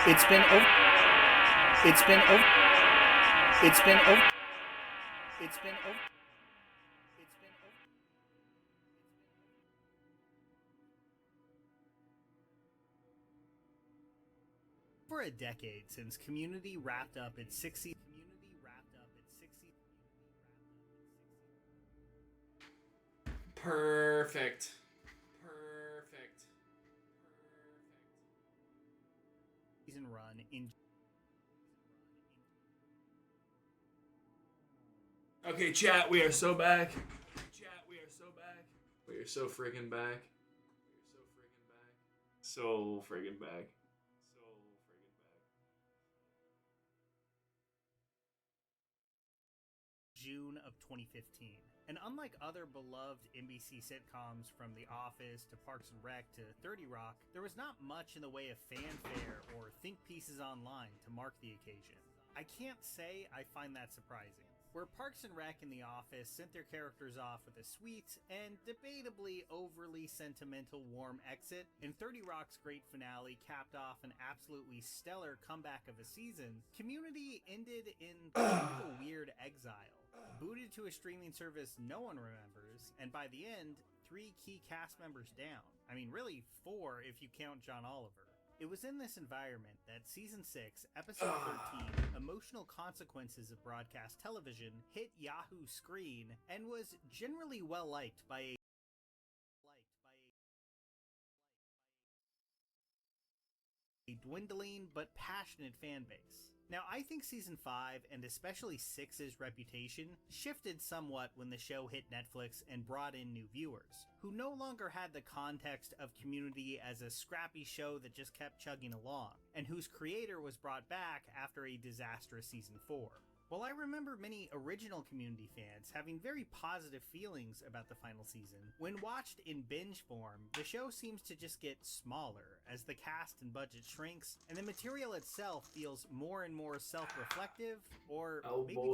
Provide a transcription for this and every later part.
It's been over. It's been over. It's been over. It's been over. For a decade since Community wrapped up its 60. Perfect. Season run in. Okay, chat, we are so back. We are so friggin' back. So friggin' back. June of 2015. And unlike other beloved NBC sitcoms from The Office to Parks and Rec to 30 Rock, there was not much in the way of fanfare or think pieces online to mark the occasion. I can't say I find that surprising. Where Parks and Rec and The Office sent their characters off with a sweet and debatably overly sentimental warm exit, and 30 Rock's great finale capped off an absolutely stellar comeback of a season, Community ended in a weird exile. Booted to a streaming service no one remembers, and by the end, 3 key cast members down. I mean, really 4 if you count John Oliver. It was in this environment that Season 6, Episode 13, Emotional Consequences of Broadcast Television, hit Yahoo screen and was generally well liked by a dwindling but passionate fan base. Now, I think Season 5, and especially 6's reputation, shifted somewhat when the show hit Netflix and brought in new viewers, who no longer had the context of Community as a scrappy show that just kept chugging along, and whose creator was brought back after a disastrous Season 4. While I remember many original Community fans having very positive feelings about the final season, when watched in binge form, the show seems to just get smaller as the cast and budget shrinks, and the material itself feels more and more self-reflective, or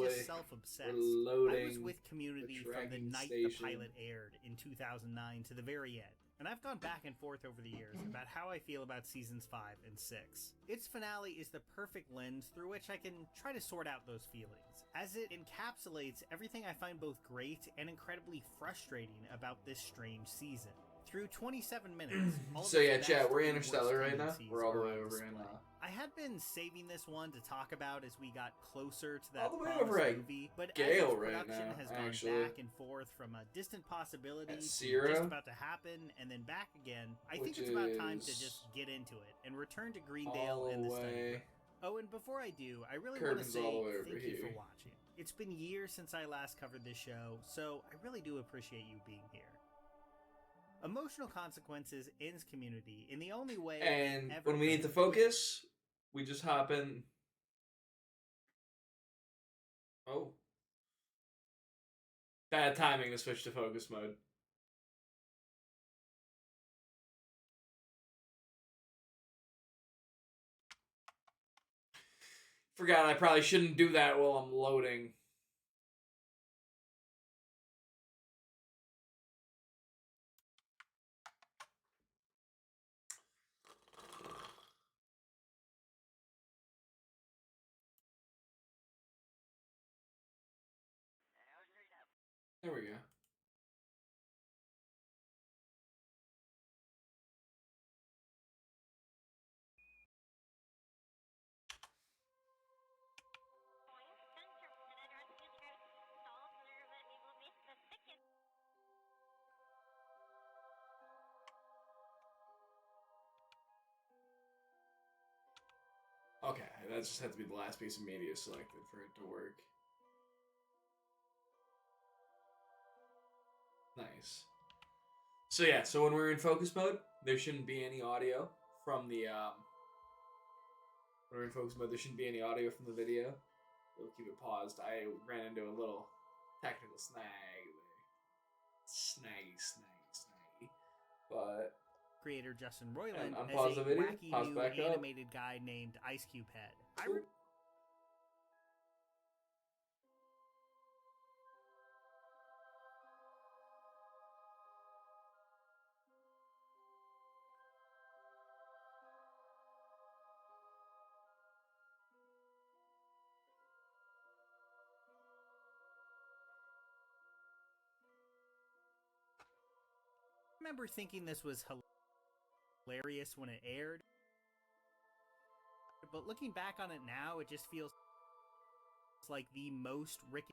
just self-obsessed. I was with Community from the night the pilot aired in 2009 to the very end. And I've gone back and forth over the years about how I feel about Seasons 5 and 6. Its finale is the perfect lens through which I can try to sort out those feelings, as it encapsulates everything I find both great and incredibly frustrating about this strange season. Through 27 minutes, so yeah, chat, we're Interstellar right now. We're all the way over in I had been saving this one to talk about as we got closer to that all the way over at movie, but Gale as its right production now, has gone actually. back and forth from a distant possibility to Zero? just about to happen and then back again, I think it's about time to just get into it and return to Greendale and the study room. Oh, and before I do, I really want to say thank you for watching. It's been years since I last covered this show, so I really do appreciate you being here. Emotional Consequences ends Community in the only way. And when we need to focus, we just hop in. Oh. Bad timing to switch to focus mode. Forgot I probably shouldn't do that while I'm loading. There we go. Okay, that just had to be the last piece of media selected for it to work. Nice. So yeah, so when we're in focus mode, there shouldn't be any audio from the when we're in focus mode, there shouldn't be any audio from the video. We'll keep it paused. I ran into a little technical snag there. Snaggy. But creator Justin Roiland unpause as a the video, wacky pause new back up. animated guy named Ice Cube Head. remember thinking this was hilarious when it aired, but looking back on it now, it just feels like the most Rick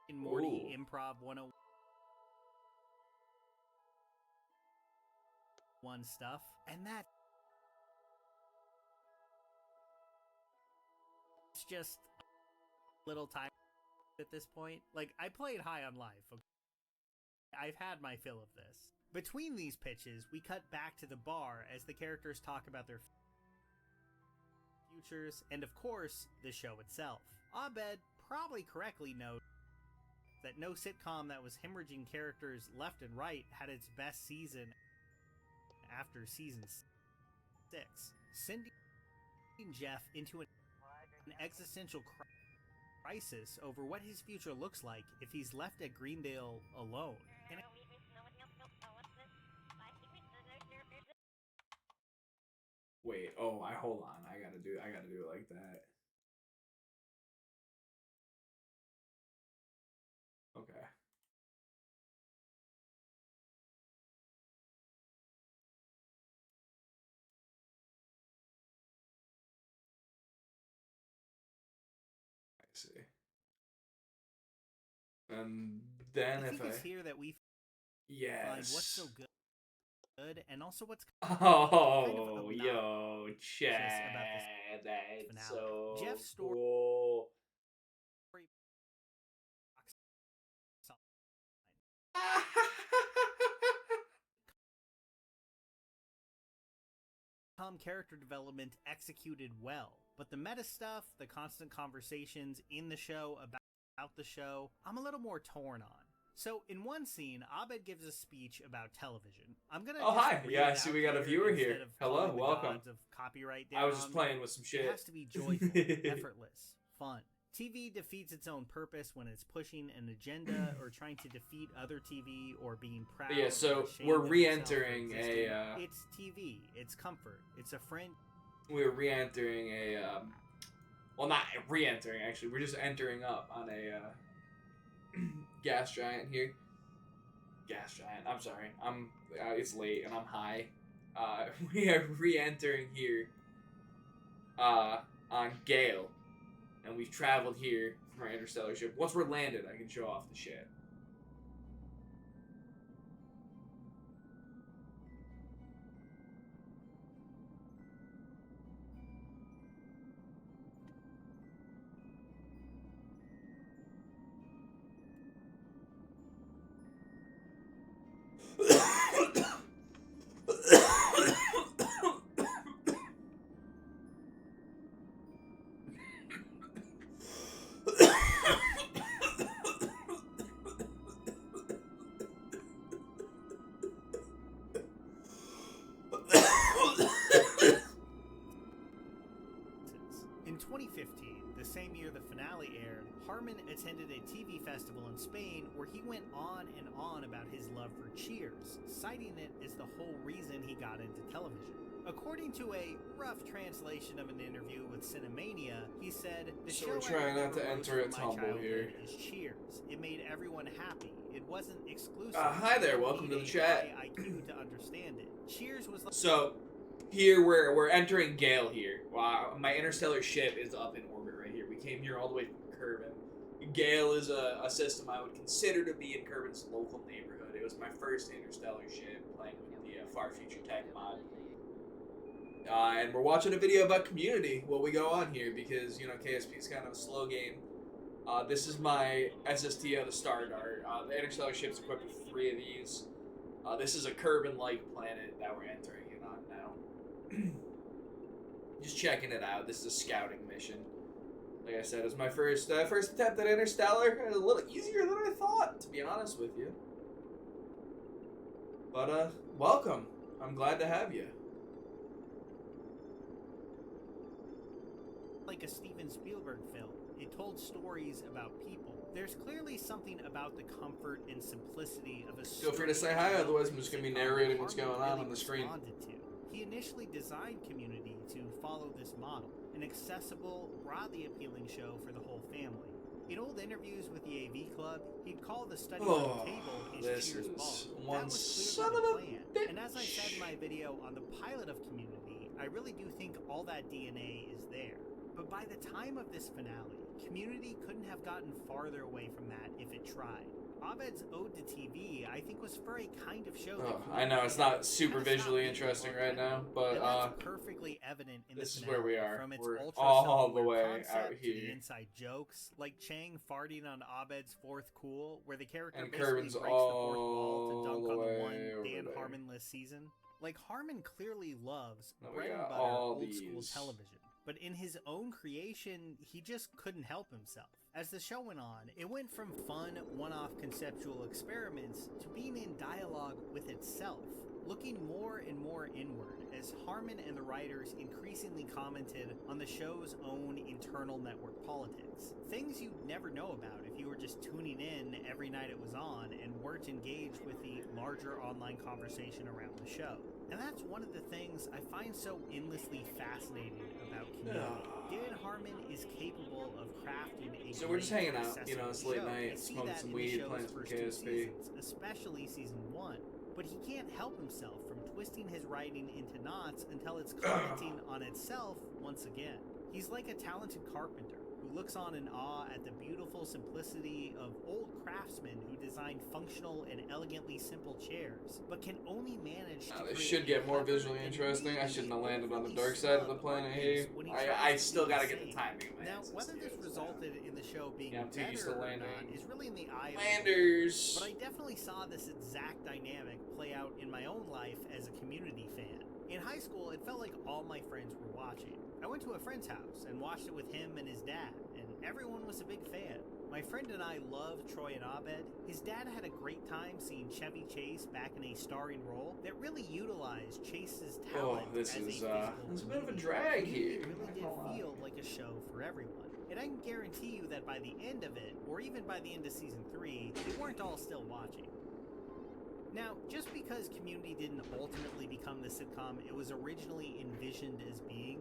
and Morty Improv 101 stuff, and that's just a little time at this point. Like, I played High on Life, okay? I've had my fill of this. Between these pitches, we cut back to the bar as the characters talk about their futures, and of course, the show itself. Abed probably correctly notes that no sitcom that was hemorrhaging characters left and right had its best season after season 6, sending Jeff into an existential crisis over what his future looks like if he's left at Greendale alone. And wait, hold on. I gotta do it like that. Okay. I see. And then I think it's here that we find what's so good and also what's kind of yo, Chad, about this that's finale. so Jeff's story cool. Character development executed well, but the meta stuff, the constant conversations in the show about the show, I'm a little more torn on. So in one scene, Abed gives a speech about television. I'm gonna. Oh hi! Yeah, I see we got a viewer here. Hello, welcome. Of copyright I was just playing with some shit. It has to be joyful, effortless, fun. TV defeats its own purpose when it's pushing an agenda or trying to defeat other TV or being proud. Yeah, so we're re-entering a. It's TV. It's comfort. It's a friend. We're re-entering a. Well, not re-entering actually. We're just entering up on a gas giant here. Gas giant. I'm sorry. It's late and I'm high. We are re-entering here. On Gale. And we've traveled here from our interstellar ship. Once we're landed, I can show off the ship. In 2015, the same year the finale aired, Harmon attended a TV festival in Spain where he went on and on about his love for Cheers, citing it as the whole reason he got into television. According to a rough translation of an interview with Cinemania, he said, "The show we're trying not to enter its its humble here. Is Cheers. It made everyone happy. It wasn't exclusive. Hi there, welcome to the chat. High IQ to understand it. Cheers was like." So, here we're entering Gale here. Wow, my interstellar ship is up in orbit right here. We came here all the way from Kerbin. Gale is a system I would consider to be in Kerbin's local neighborhood. It was my first interstellar ship playing with the Far Future Tech mod. And we're watching a video about Community while we go on here because, you know, KSP is kind of a slow game. This is my SSTO, the Star Dart. The interstellar ship's equipped with 3 of these. This is a Kerbin-like planet that we're entering in on now. Just checking it out. This is a scouting mission. Like I said, it was my first attempt at Interstellar. It was a little easier than I thought, to be honest with you. But, welcome. I'm glad to have you. Like a Steven Spielberg film. It told stories about people. There's clearly something about the comfort and simplicity of a story. Feel free to say hi, otherwise I'm just going to be narrating what's going on the screen. He initially designed Community to follow this model, an accessible, broadly appealing show for the whole family. In old interviews with the AV Club, he'd call the study Oh, room table his this Cheers is bar. one That was son clearly of the a plan. bitch. And as I said in my video on the pilot of Community, I really do think all that DNA is there. But by the time of this finale, Community couldn't have gotten farther away from that if it tried. Abed's ode to TV, I think, was for a kind of show that I know it's not super visually interesting right now, but and that's perfectly evident in this the is finale, where we are. from its We're ultra all the self-aware way concept out to here. the inside jokes, like Chang farting on Abed's fourth cool, where the character And basically Kerbin's breaks the fourth wall to all dunk the on the way one over Dan there. Harmon-less season. Like, Harmon clearly loves Now we bread and got butter all old school these. television. But in his own creation, he just couldn't help himself. As the show went on, it went from fun, one-off conceptual experiments to being in dialogue with itself, looking more and more inward as Harmon and the writers increasingly commented on the show's own internal network politics. Things you'd never know about if you were just tuning in every night it was on and weren't engaged with the larger online conversation around the show. And that's one of the things I find so endlessly fascinating about Community. Dan Harmon is capable of crafting a So we're just great, hanging out, accessible it's late show. night, I see smoking that some in the weed, show's playing some first two KSP. seasons, especially season 1. But he can't help himself from twisting his writing into knots until it's commenting on itself once again. He's like a talented carpenter who looks on in awe at the beautiful simplicity of old craftsmen who design functional and elegantly simple chairs, but can only manage to This create should get more clever visually and interesting. I really shouldn't have landed on the overly dark side of the smug planet art here. piece when he I tries to still be gotta the get the same. timing of my Now, answers whether to this do resulted in the show being Yeah, I'm too used better to or landing. not is really in the eye of the Landers. but I definitely saw this exact dynamic play out in my own life as a Community fan. In high school, it felt like all my friends were watching. I went to a friend's house and watched it with him and his dad, and everyone was a big fan. My friend and I loved Troy and Abed. His dad had a great time seeing Chevy Chase back in a starring role that really utilized Chase's talent this as is a there's a bit of a comedian. drag here. It really did feel like a show for everyone. And I can guarantee you that by the end of it, or even by the end of season 3, they weren't all still watching. Now, just because Community didn't ultimately become the sitcom it was originally envisioned as being,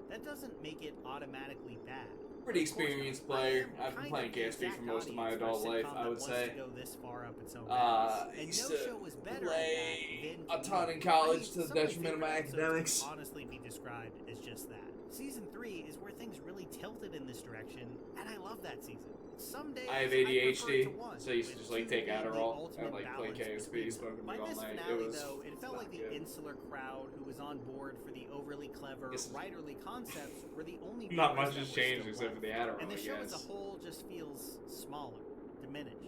that doesn't make it automatically bad. Pretty experienced player. I've been playing KSP for most of my adult life, I would say. To go this far up its own I and used no to show was better play at that a than ton in Community. college to the Some of my detriment of my favorite episodes academics. can honestly be described as just that. Season 3 is where things really tilted in this direction, and I love that season. Some days I have prefer ADHD, to one, so I used to with just like two take being the Adderall ultimate and like play balance KSP, between them. smoking By weed all this night. finale, It was though, it felt not like the good. insular crowd who was on board for the overly clever, Guess writerly concepts were the only Not viewers much that has were changed still except for the left. Adderall, And the I show as a guess. whole just feels smaller, diminished.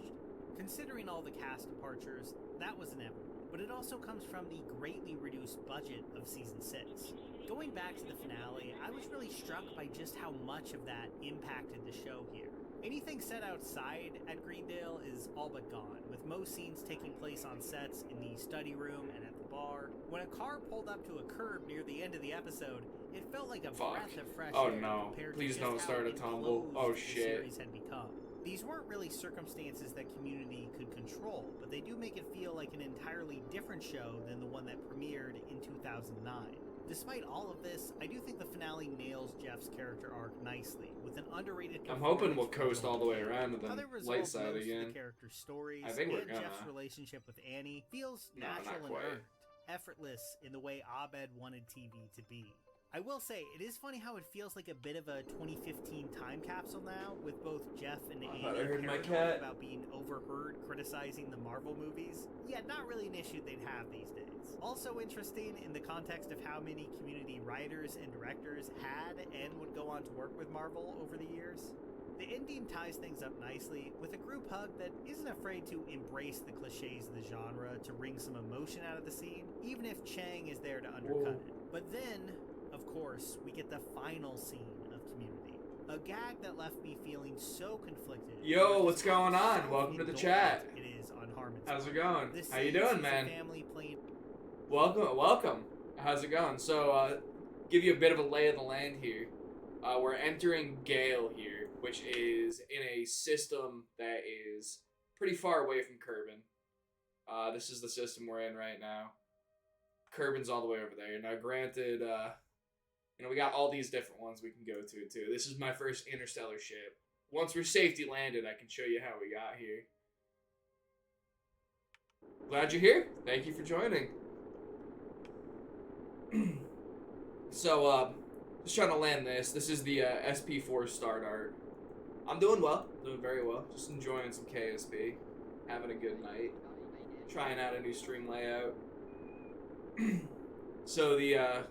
Considering all the cast departures, that was inevitable, but it also comes from the greatly reduced budget of season 6. Going back to the finale, I was really struck by just how much of that impacted the show here. Anything set outside at Greendale is all but gone, with most scenes taking place on sets in the study room and at the bar. When a car pulled up to a curb near the end of the episode, it felt like a breath of fresh Oh, air no. compared Please to don't just start how a tumble. enclosed Oh, the shit. series had become. These weren't really circumstances that Community could control, but they do make it feel like an entirely different show than the one that premiered in 2009. Despite all of this, I do think the finale nails Jeff's character arc nicely, with an underrated I'm hoping we'll performance coast from all the way Joel. around to How the they resolve light most side of again. the characters' stories I think we're and gonna. Jeff's relationship with Annie feels No, not natural and quite. earned, effortless in the way Abed wanted TV to be. I will say, it is funny how it feels like a bit of a 2015 time capsule now, with both Jeff and Annie thought I heard my paranoid cat. about being overheard criticizing the Marvel movies. Yeah, not really an issue they'd have these days. Also interesting in the context of how many Community writers and directors had and would go on to work with Marvel over the years. The ending ties things up nicely, with a group hug that isn't afraid to embrace the cliches of the genre to wring some emotion out of the scene, even if Chang is there to undercut it. But then, of course, we get the final scene of Community. A gag that left me feeling so conflicted. Yo, what's going on? So Welcome to the indulgent chat. It is on Harmon's How's it part. going? This How you scene doing, sees man? the family playing. Welcome. How's it going? So, give you a bit of a lay of the land here. We're entering Gale here, which is in a system that is pretty far away from Kerbin. This is the system we're in right now. Kerbin's all the way over there. Now, granted, we got all these different ones we can go to, too. This is my first interstellar ship. once we're safety landed, I can show you how we got here. Glad you're here. Thank you for joining. So, just trying to land this. This is the SP4 start art. I'm doing well. Doing very well. Just enjoying some KSP. Having a good night. Trying out a new stream layout. So the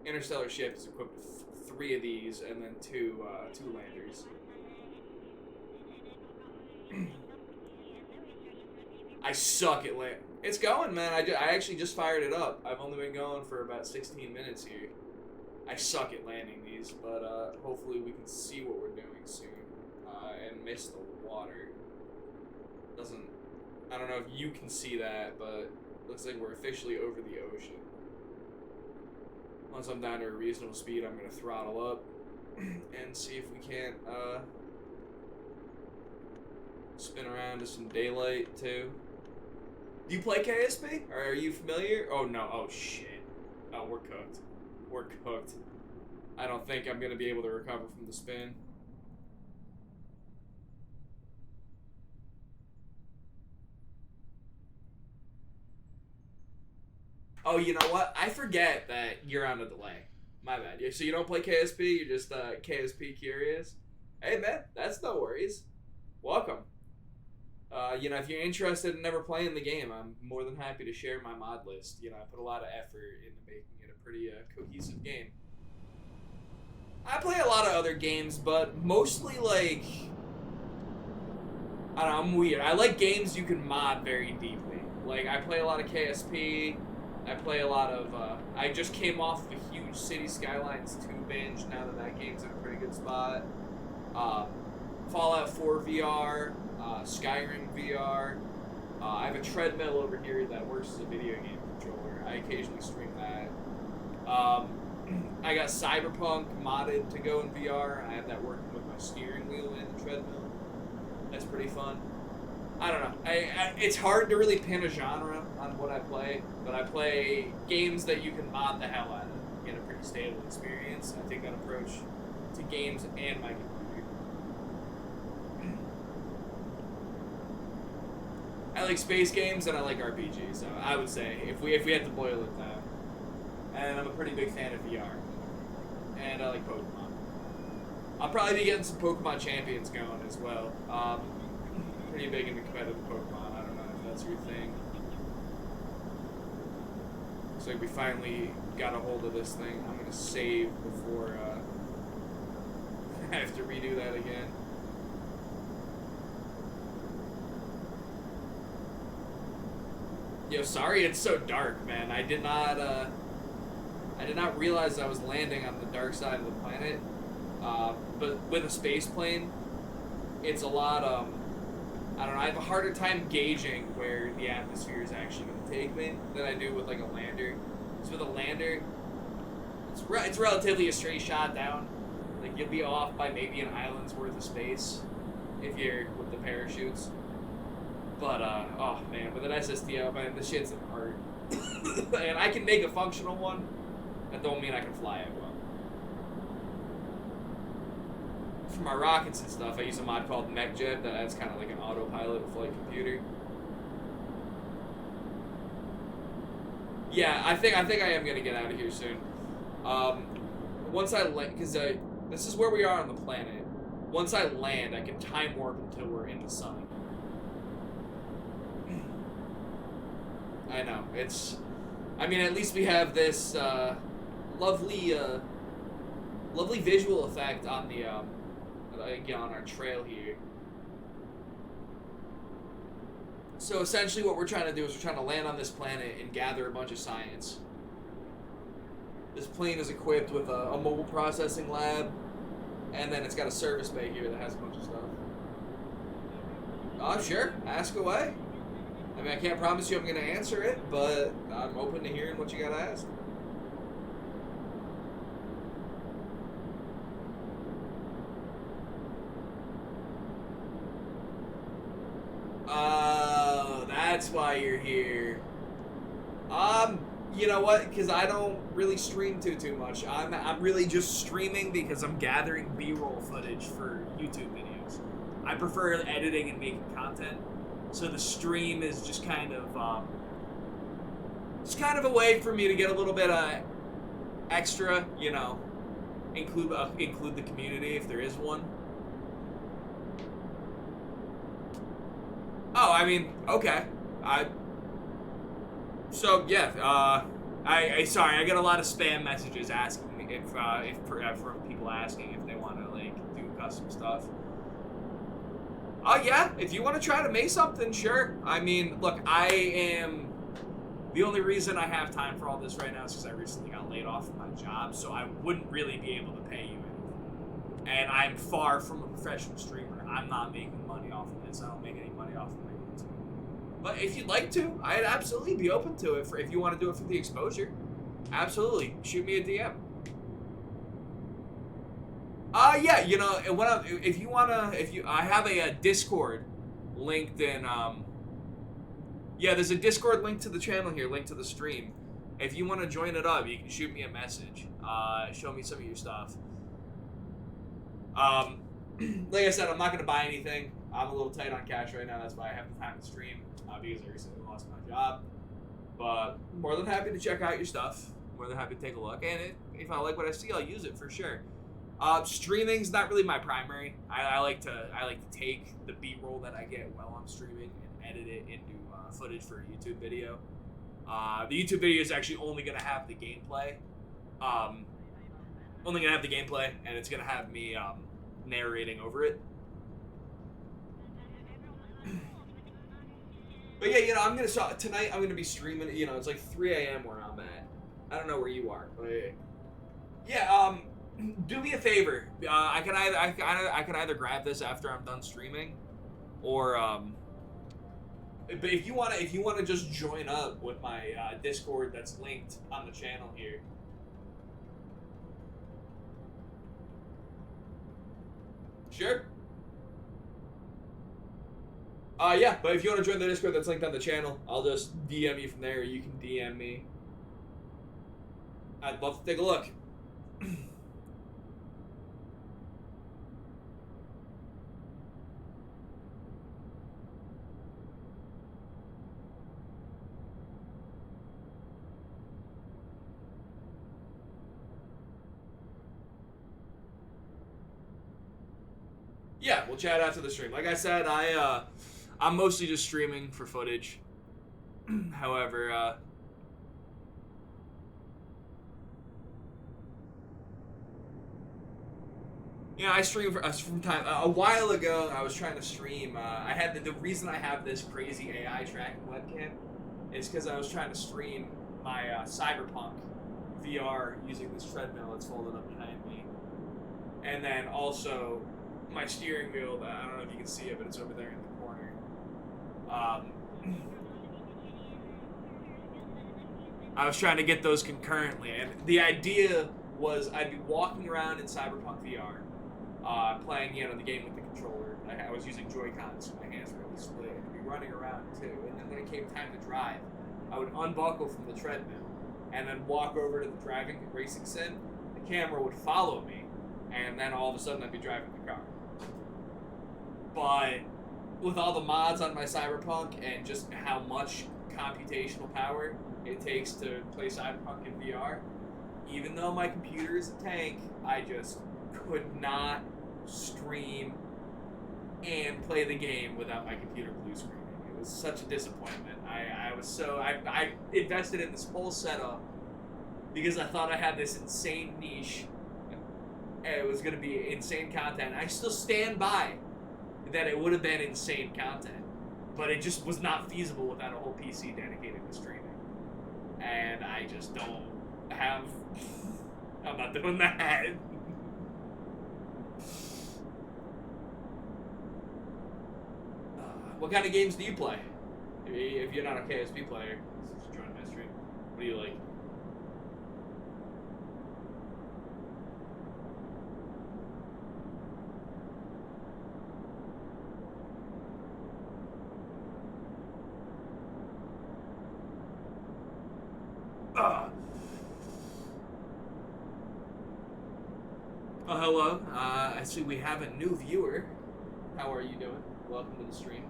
Interstellar ship is equipped with 3 of these and then two landers. I suck at land. It's going, man. I actually just fired it up. I've only been going for about 16 minutes here. I suck at landing these, but hopefully we can see what we're doing soon and miss the water. I don't know if you can see that, but looks like we're officially over the ocean. Once I'm down to a reasonable speed, I'm going to throttle up and see if we can't spin around to some daylight, too. Do you play KSP? Or are you familiar? Oh, no. Oh, shit. Oh, we're cooked. We're cooked. I don't think I'm going to be able to recover from the spin. Oh, you know what? I forget that you're on a delay. My bad. So you don't play KSP? You're just KSP curious? Hey, man. That's no worries. Welcome. If you're interested in never playing the game, I'm more than happy to share my mod list. I put a lot of effort into making it a pretty cohesive game. I play a lot of other games, but mostly, like... I don't know, I'm weird. I like games you can mod very deeply. Like, I play a lot of KSP. I play a lot of... I just came off of a huge City Skylines 2 binge, now that game's in a pretty good spot. Fallout 4 VR, Skyrim VR. I have a treadmill over here that works as a video game controller. I occasionally stream that. I got Cyberpunk modded to go in VR, and I have that working with my steering wheel and the treadmill. That's pretty fun. I don't know. It's hard to really pin a genre on what I play, but I play games that you can mod the hell out of, get a pretty stable experience. I take that approach to games and my computer. I like space games and I like RPGs, so I would say if we had to boil it down. And I'm a pretty big fan of VR. And I like Pokemon. I'll probably be getting some Pokemon Champions going as well. Pretty big into competitive Pokemon. I don't know if that's your thing. Looks like we finally got a hold of this thing. I'm gonna save before I have to redo that again. Yo, sorry it's so dark, man. I did not realize I was landing on the dark side of the planet. But with a space plane, it's a lot, I don't know, I have a harder time gauging where the atmosphere is actually going to take me than I do with, like, a lander. So with a lander, it's relatively a straight shot down. Like, you'll be off by maybe an island's worth of space if you're with the parachutes. But, oh, man, with an SSTO, man, this shit's hard. And I can make a functional one. That don't mean I can fly it well. For my rockets and stuff, I use a mod called MechJet that adds kind of like an autopilot flight computer. Yeah, I think I am gonna get out of here soon. Once I land, because this is where we are on the planet. Once I land, I can time warp until we're in the sun. I know, I mean, at least we have this lovely visual effect on the on our trail here. So essentially, what we're trying to do is we're trying to land on this planet and gather a bunch of science. This plane is equipped with a mobile processing lab, and then it's got a service bay here that has a bunch of stuff. Oh, sure, ask away. I mean, I can't promise you I'm going to answer it, but I'm open to hearing what you got to ask. Oh, that's why you're here. You know what? Because I don't really stream too much. I'm really just streaming because I'm gathering B-roll footage for YouTube videos. I prefer editing and making content, so the stream is just kind of a way for me to get a little bit of extra, you know, include the community if there is one. Oh, I mean, okay. So yeah, sorry, I get a lot of spam messages asking if from people asking if they want to like do custom stuff. Oh yeah, if you want to try to make something, sure. I mean, look, the only reason I have time for all this right now is because I recently got laid off from my job, so I wouldn't really be able to pay you anything. And I'm far from a professional streamer. I'm not making money off of this. I don't make any money off of my YouTube. But if you'd like to, I'd absolutely be open to it. If you want to do it for the exposure, absolutely, shoot me a DM. Yeah, you know, I have a Discord linked in, yeah, there's a Discord link to the channel here, link to the stream. If you want to join it up, you can shoot me a message, show me some of your stuff. Like I said, I'm not going to buy anything. I'm a little tight on cash right now, that's why I have the time to stream, because I recently lost my job. But more than happy to check out your stuff, more than happy to take a look, and if I like what I see, I'll use it for sure. Streaming's not really my primary. I like to take the B-roll that I get while I'm streaming and edit it into footage for a YouTube video. The YouTube video is actually only gonna have the gameplay. And it's gonna have me narrating over it. But yeah, you know, tonight I'm gonna be streaming. You know, it's like 3 a.m. where I'm at. I don't know where you are, but yeah. Do me a favor. I can either grab this after I'm done streaming, or but if you wanna just join up with my Discord that's linked on the channel here. Sure. Yeah, but if you want to join the Discord that's linked on the channel, I'll just DM you from there, or you can DM me. I'd love to take a look. Yeah, we'll chat after the stream. Like I said, I'm mostly just streaming for footage. However, yeah, I stream from time. A while ago, I was trying to stream. I had the reason I have this crazy AI tracking webcam is because I was trying to stream my Cyberpunk VR using this treadmill that's folded up behind me, and then also my steering wheel. I don't know if you can see it, but it's over there in the corner. I was trying to get those concurrently, and the idea was I'd be walking around in Cyberpunk VR, playing, you know, the game with the controller. I was using Joy-Cons, so my hands were really split, and I'd be running around too. And then when it came time to drive, I would unbuckle from the treadmill, and then walk over to the driving racing sim. The camera would follow me, and then all of a sudden I'd be driving the car. But with all the mods on my Cyberpunk and just how much computational power it takes to play Cyberpunk in VR, even though my computer is a tank, I just could not stream and play the game without my computer blue screening. It was such a disappointment. I invested in this whole setup because I thought I had this insane niche and it was going to be insane content. I still stand by that it would have been insane content, but it just was not feasible without a whole PC dedicated to streaming. And I just don't have... I'm not doing that. What kind of games do you play? If you're not a KSP player, since you're joining my stream, what do you like? Oh, hello. I see we have a new viewer. How are you doing? Welcome to the stream.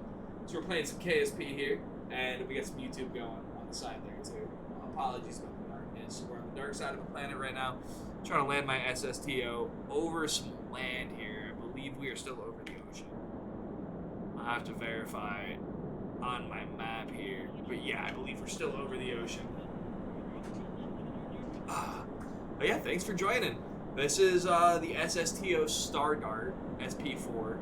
So we're playing some KSP here, and we got some YouTube going on the side there too. Apologies about the darkness. We're on the dark side of the planet right now. I'm trying to land my SSTO over some land here. I believe we are still over the ocean. I have to verify on my map here, but yeah, I believe we're still over the ocean. But yeah, thanks for joining. This is the SSTO Star Dart SP4,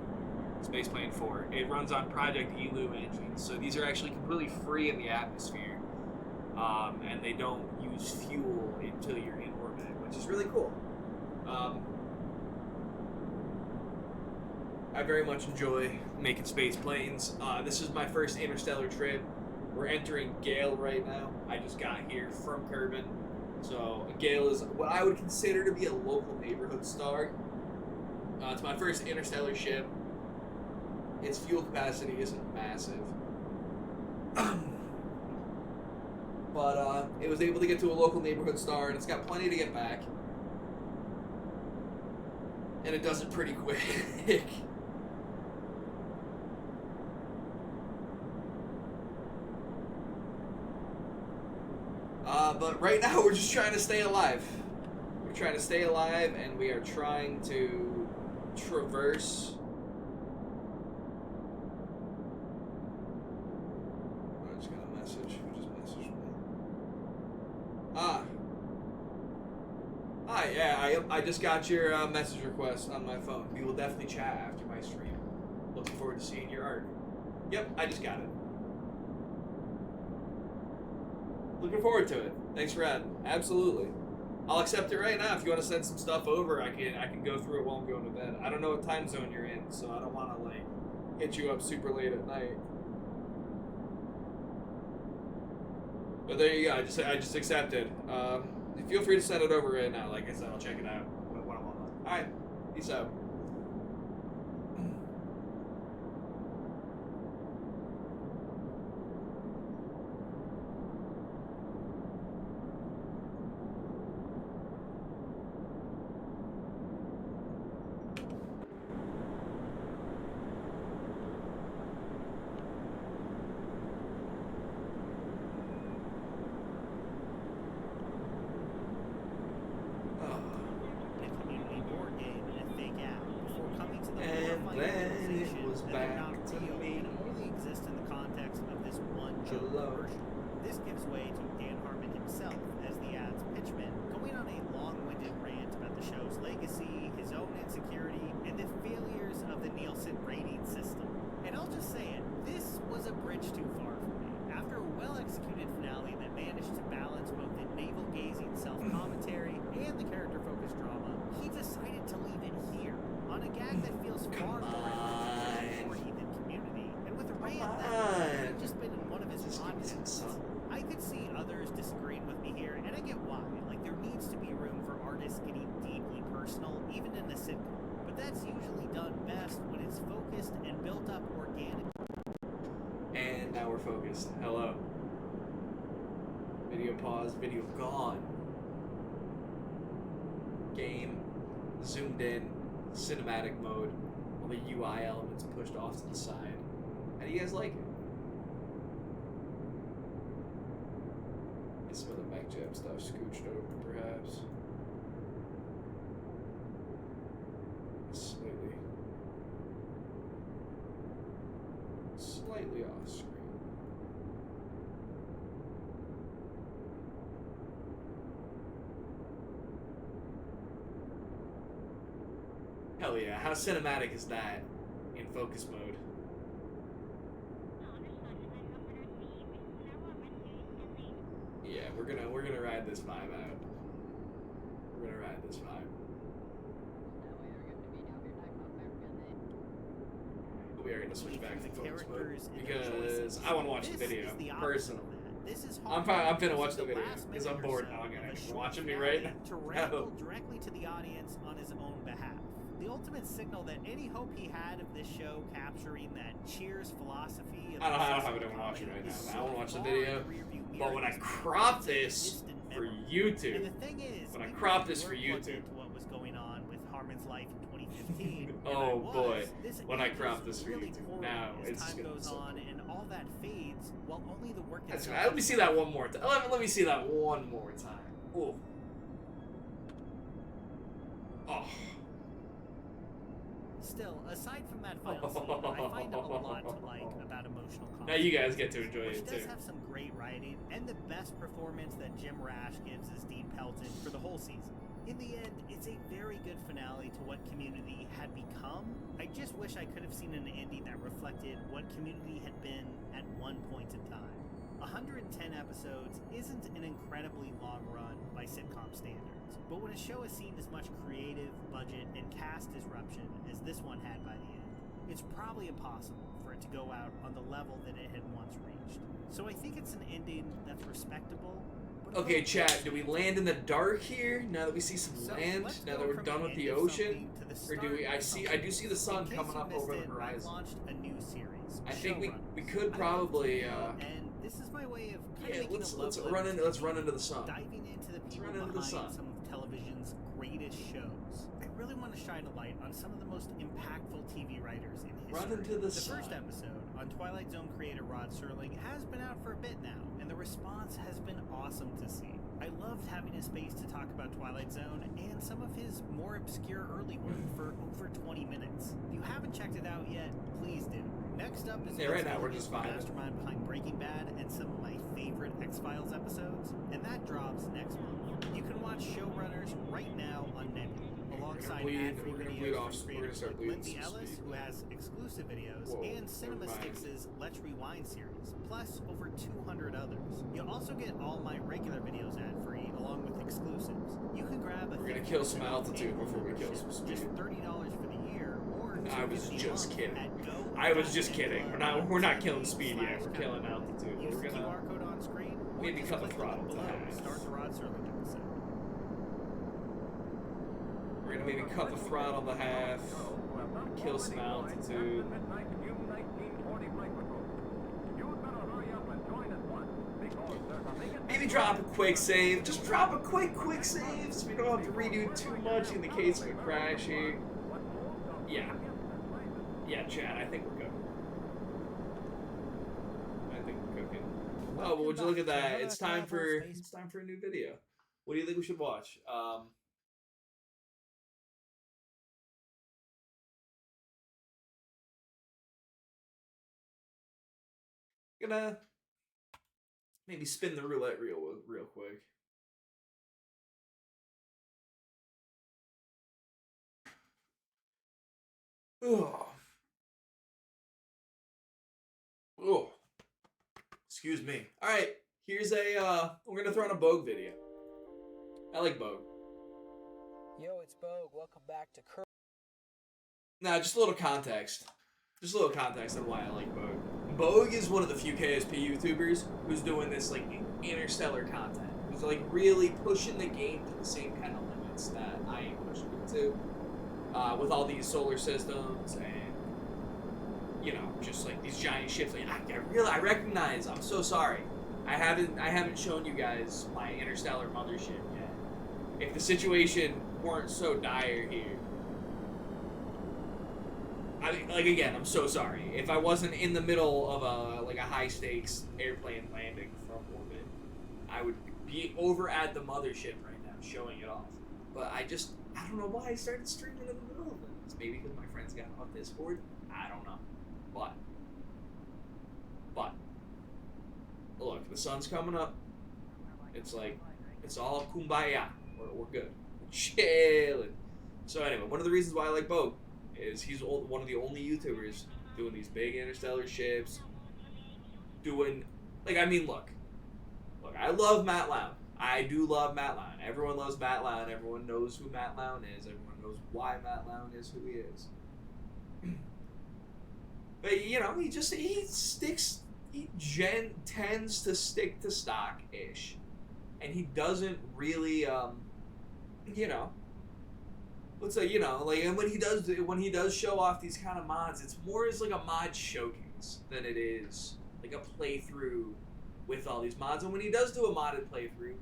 Spaceplane 4. It runs on Project ELU engines, so these are actually completely free in the atmosphere, and they don't use fuel until you're in orbit, which is really cool. I very much enjoy making space planes. This is my first interstellar trip. We're entering Gale right now. I just got here from Kerbin. So Gale is what I would consider to be a local neighborhood star. It's my first interstellar ship. Its fuel capacity isn't massive. But it was able to get to a local neighborhood star, and it's got plenty to get back. And it does it pretty quick. But right now we're just trying to stay alive. We're trying to stay alive, and we are trying to traverse. I just got a message. Who just messaged me? Hi, yeah, I just got your message request on my phone. We will definitely chat after my stream. Looking forward to seeing your art. Yep, I just got it. Looking forward to it. Thanks for adding. Absolutely. I'll accept it right now. If you want to send some stuff over, I can go through it while I'm going to bed. I don't know what time zone you're in, so I don't want to like hit you up super late at night. But there you go. I just accepted. Feel free to send it over right now. Like I said, I'll check it out when I'm online. All right. Peace out. Focused. Hello. Video paused, video gone. Game zoomed in, cinematic mode, all the UI elements pushed off to the side. How do you guys like it? Get some of the Mac Jab stuff scooched over, perhaps. Slightly off screen. Hell yeah, how cinematic is that in focus mode? Yeah, we're gonna ride this vibe out. We're gonna ride this vibe. We are gonna switch back to focus mode because I want to watch the video personally. I'm gonna watch the video because I'm bored now. I'm gonna watching me right now. To ramble directly to the audience on his own behalf. The ultimate signal that any hope he had of this show capturing that Cheers philosophy. I don't have it on watching right now. I want to watch the video, but when I crop this For memorable. YouTube. And the thing is, When I even crop if this you for were plugged YouTube. into what was going on with Harmon's life in 2015, Oh boy, this when I ages crop this for really YouTube. poorly Now as it's time gonna be goes so on and all that fades, while only the work That's itself. right. Let me see that one more time. Let me see that one more time. Oh. Oh. Still, aside from that final scene, I find a lot to like about emotional conflict. Now you guys get to enjoy which it does too. have some great writing, and the best performance that Jim Rash gives as Dean Pelton for the whole season. In the end, it's a very good finale to what Community had become. I just wish I could have seen an ending that reflected what Community had been at one point in time. 110 episodes isn't an incredibly long run by sitcom standards, but when a show has seen as much creative, budget, and cast disruption as this one had by the end, it's probably impossible for it to go out on the level that it had once reached. So I think it's an ending that's respectable. Okay, chat, do we land in the dark here now that we see some land? Now that we're done with the ocean? Or do we I do see the sun coming up over the horizon. I've launched a new series. I think we could probably and this is my way of kind of let's run into the sun. Diving into the people run into the sun. behind some of television's greatest shows. I really want to shine a light on some of the most impactful TV writers in history. Run into the sun. First episode on Twilight Zone creator Rod Serling has been out for a bit now, and the response has been awesome to see. I loved having a space to talk about Twilight Zone and some of his more obscure early work for over 20 minutes. If you haven't checked it out yet, please do. Next up is right now we're just the vibing. mastermind behind Breaking Bad and some of my favorite X-Files episodes, and that drops next month. You can watch Showrunners right now on Nebula, alongside ad-free videos from creators like Lindsay Ellis, who has exclusive videos, and Cinema Stix's Let's Rewind series, plus over 200 others. You'll also get all my regular videos ad-free, along with exclusives. You can grab a We're gonna kill some altitude before we kill some speed. just $30 for the year, or I was just kidding. at Go. I was just kidding. We're not killing speed yet. We're killing altitude. Use We're the gonna QR code on screen, or maybe just cut the click throttle link to below half. to start the Rod Serling episode. We're gonna maybe cut the throttle to half, kill some altitude. Maybe drop a quick save. Just drop a quick save so we don't have to redo too much in the case of a crash here. Yeah. Yeah, Chad, I think we're good. I think we're cooking. Oh, but would you look at that? It's time for a new video. What do you think we should watch? Gonna maybe spin the roulette reel real quick. Oh. Oh. Excuse me. Alright, here's we're gonna throw in a Bogue video. I like Bogue. Yo, it's Bogue. Welcome back to Now, just a little context. Just a little context on why I like Bogue. Bogue is one of the few KSP YouTubers who's doing this like interstellar content. Who's like really pushing the game to the same kind of limits that I am pushing it to. With all these solar systems and just like these giant ships. Like I recognize. I'm so sorry. I haven't shown you guys my interstellar mothership yet. If the situation weren't so dire here, again, I'm so sorry. If I wasn't in the middle of a high stakes airplane landing from orbit, I would be over at the mothership right now showing it off. But I don't know why I started streaming in the middle of it. It's maybe because my friends got off Discord. I don't know. But look, the sun's coming up. It's like it's all kumbaya. We're good. We're chilling. So anyway, one of the reasons why I like Bogue is he's one of the only YouTubers doing these big interstellar ships. Look, I love Matt Lown. I do love Matt Lown. Everyone loves Matt Lown. Everyone knows who Matt Lown is. Everyone knows why Matt Lown is who he is. But he tends to stick to stock-ish. And he doesn't really, and when he does show off these kind of mods, it's more as like a mod showcase than it is like a playthrough with all these mods. And when he does do a modded playthrough,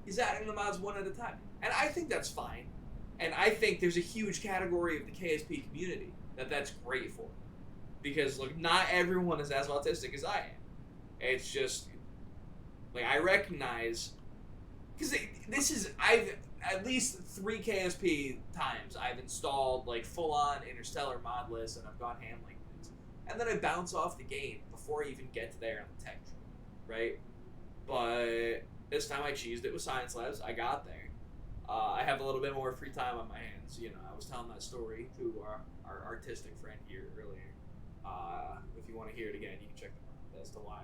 He's adding the mods one at a time. And I think that's fine. And I think there's a huge category of the KSP community that's great for. Because, look, not everyone is as autistic as I am. It's just, like, I recognize, because I've, at least 3 KSP times, I've installed, like, full-on Interstellar mod lists, and I've gone ham like this. And then I bounce off the game before I even get to there on the tech tree, right? But this time I cheesed it with Science Labs. I got there. I have a little bit more free time on my hands. You know, I was telling that story to our artistic friend here earlier. If you want to hear it again, you can check them out as to why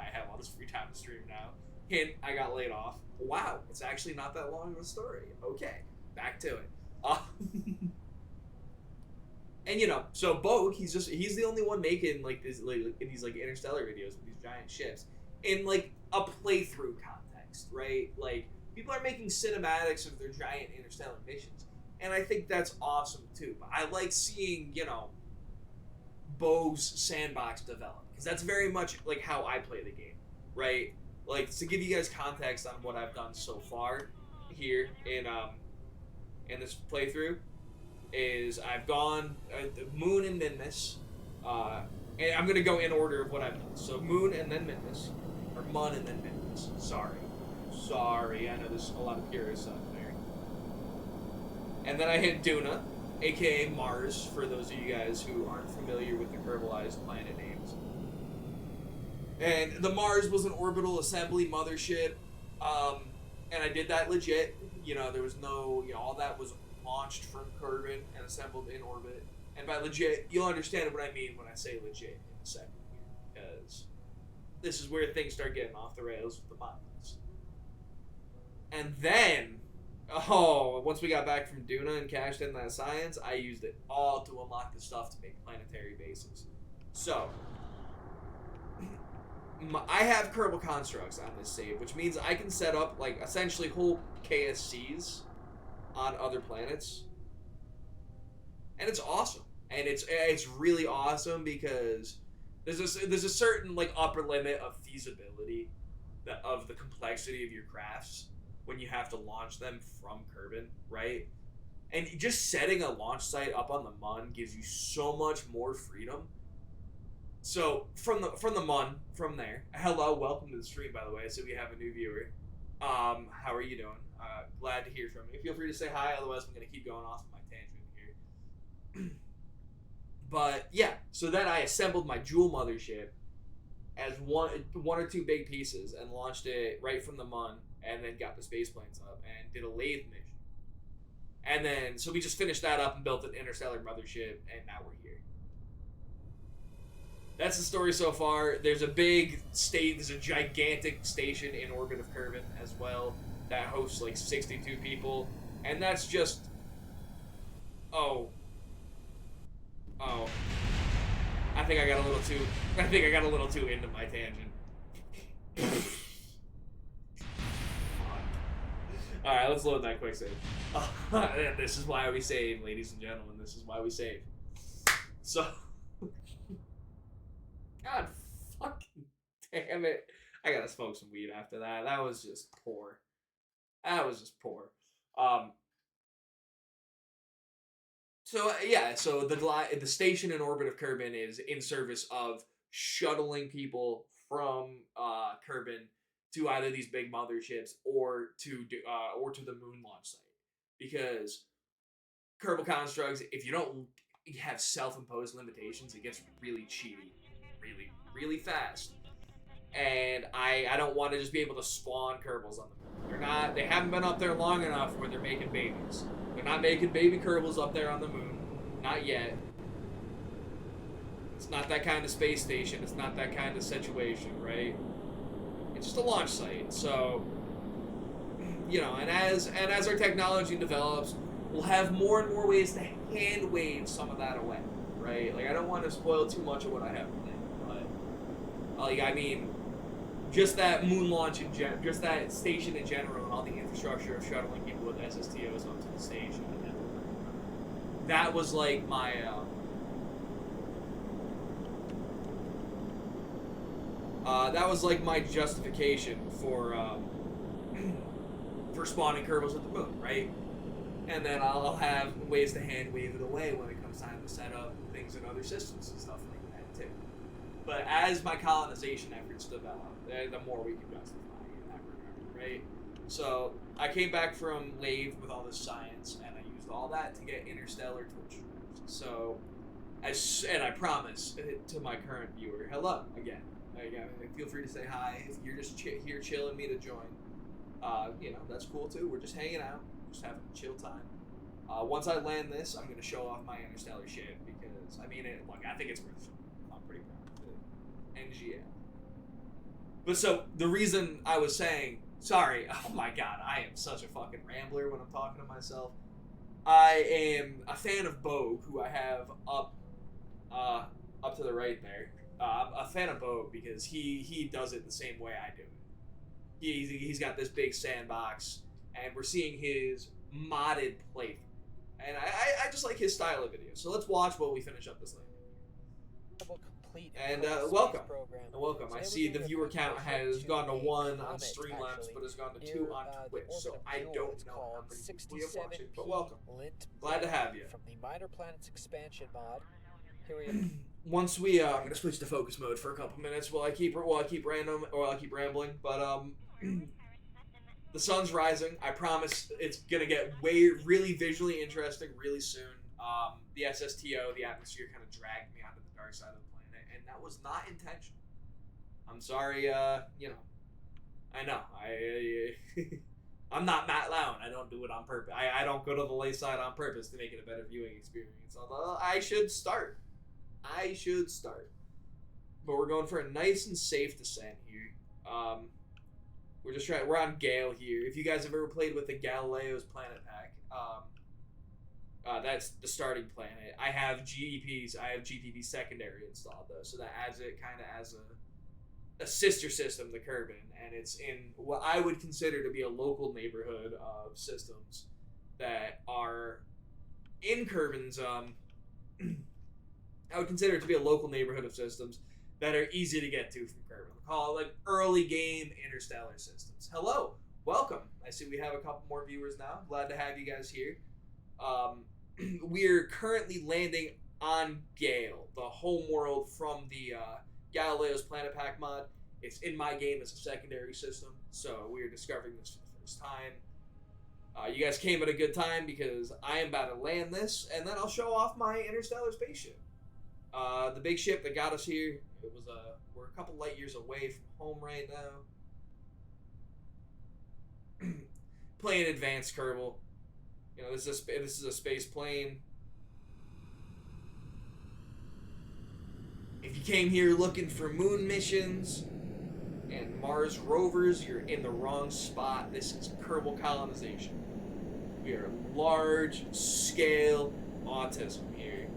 I have all this free time to stream now. Hint, I got laid off. Wow, it's actually not that long of a story. Okay, back to it. And you know, so Bogue, he's the only one making like these interstellar videos with these giant ships in like a playthrough context, right? Like people are making cinematics of their giant interstellar missions, and I think that's awesome too. But I like seeing, you know, Bogue's sandbox develop, because that's very much like how I play the game, right? Like, to give you guys context on what I've done so far here in this playthrough, is I've gone Moon and Minmus, and I'm gonna go in order of what I've done. So Moon and then Minmus, or Mun and then Minmus. Sorry, I know there's a lot of purists out there. And then I hit Duna, aka Mars, for those of you guys who aren't familiar with the Kerbalized planet names. And the Mars was an orbital assembly mothership, and I did that legit. You know, there was no, you know, all that was launched from Kerbin and assembled in orbit. And by legit, you'll understand what I mean when I say legit in a second here, because this is where things start getting off the rails with the mods. And then, once we got back from Duna and cashed in that science, I used it all to unlock the stuff to make planetary bases. So, I have Kerbal constructs on this save, which means I can set up, like, essentially whole KSCs on other planets. And it's awesome. And it's really awesome because there's a certain, like, upper limit of feasibility of the complexity of your crafts when you have to launch them from Kerbin, right? And just setting a launch site up on the Mun gives you so much more freedom. So from the Mun, from there, hello, welcome to the stream, by the way. So we have a new viewer. How are you doing? Glad to hear from you. Feel free to say hi. Otherwise, I'm gonna keep going off of my tangent here. But yeah, so then I assembled my Jewel mothership as one or two big pieces and launched it right from the Mun, and then got the space planes up and did a lathe mission. And then so we just finished that up and built an interstellar mothership, and now we're here. That's the story so far. There's a gigantic station in orbit of Kerbin as well that hosts like 62 people, and that's just I think I got a little too into my tangent. All right, let's load that quick save. This is why we save, ladies and gentlemen. This is why we save. So. God fucking damn it. I gotta smoke some weed after that. That was just poor. So the station in orbit of Kerbin is in service of shuttling people from Kerbin to either these big motherships or to the moon launch site. Because Kerbal constructs, if you don't have self-imposed limitations, it gets really cheaty. Really fast, and I don't want to just be able to spawn Kerbals on them. They haven't been up there long enough where they're making babies. They're not making baby Kerbals up there on the moon, not yet. It's not that kind of space station. It's not that kind of situation, right? It's just a launch site. So, you know, and as our technology develops, we'll have more and more ways to hand wave some of that away, right? Like, I don't want to spoil too much of what I have today. Like, I mean, just that moon launch just that station in general, and all the infrastructure of shuttling people with SSTOs up to the station, and that was like my justification for for spawning Kerbals at the moon, right? And then I'll have ways to hand wave it away when it comes time to set up things in other systems and stuff like that too. But as my colonization efforts develop, the more we can justify in that regard, right? So I came back from Lave with all this science, and I used all that to get Interstellar Twitch streams. So, and I promise to my current viewer, hello again. Feel free to say hi if you're just here chilling me to join. That's cool too. We're just hanging out, just having a chill time. Once I land this, I'm gonna show off my Interstellar shit because I think it's worth showing. I'm pretty proud of it. NGL. But so the reason I was saying, sorry, oh my god, I am such a fucking rambler when I'm talking to myself. I am a fan of Bogue, who I have up to the right there. I'm a fan of Bogue because he does it the same way I do it. He's got this big sandbox, and we're seeing his modded playthrough. And I just like his style of video. So let's watch while we finish up this later. And welcome. Welcome. I see the viewer count has gone to 1 on Streamlabs, but has gone to 2 on Twitch. So I don't know how many people we have watching, but welcome. Glad to have you. From the Minor Planets expansion mod. Here we go. Once we I'm gonna switch to focus mode for a couple minutes while I keep rambling. But the sun's rising. I promise it's gonna get really visually interesting really soon. The SSTO, the atmosphere, kind of dragged me onto the dark side of the planet, and that was not intentional. I'm sorry. I know. I'm not Matt Lown. I don't do it on purpose. I don't go to the late side on purpose to make it a better viewing experience. Although I should start. But we're going for a nice and safe descent here. We're on Gale here. If you guys have ever played with the Galileo's planet pack, that's the starting planet. I have GTP secondary installed though, so that adds it kind of as a sister system to Kerbin, and it's in what I would consider to be a local neighborhood of systems that are in Kerbin's I would consider it to be a local neighborhood of systems that are easy to get to from Kerbin. We call it like early game interstellar systems. Hello, welcome. I see we have a couple more viewers now. Glad to have you guys here. We're currently landing on Gale, the home world from the Galileo's Planet Pack mod. It's in my game as a secondary system, so we're discovering this for the first time. You guys came at a good time because I am about to land this, and then I'll show off my interstellar spaceship. The big ship that got us here, we're a couple light years away from home right now. Playing advanced Kerbal. This is a space plane. If you came here looking for moon missions and Mars rovers, you're in the wrong spot. This is Kerbal colonization. We are large-scale autism here.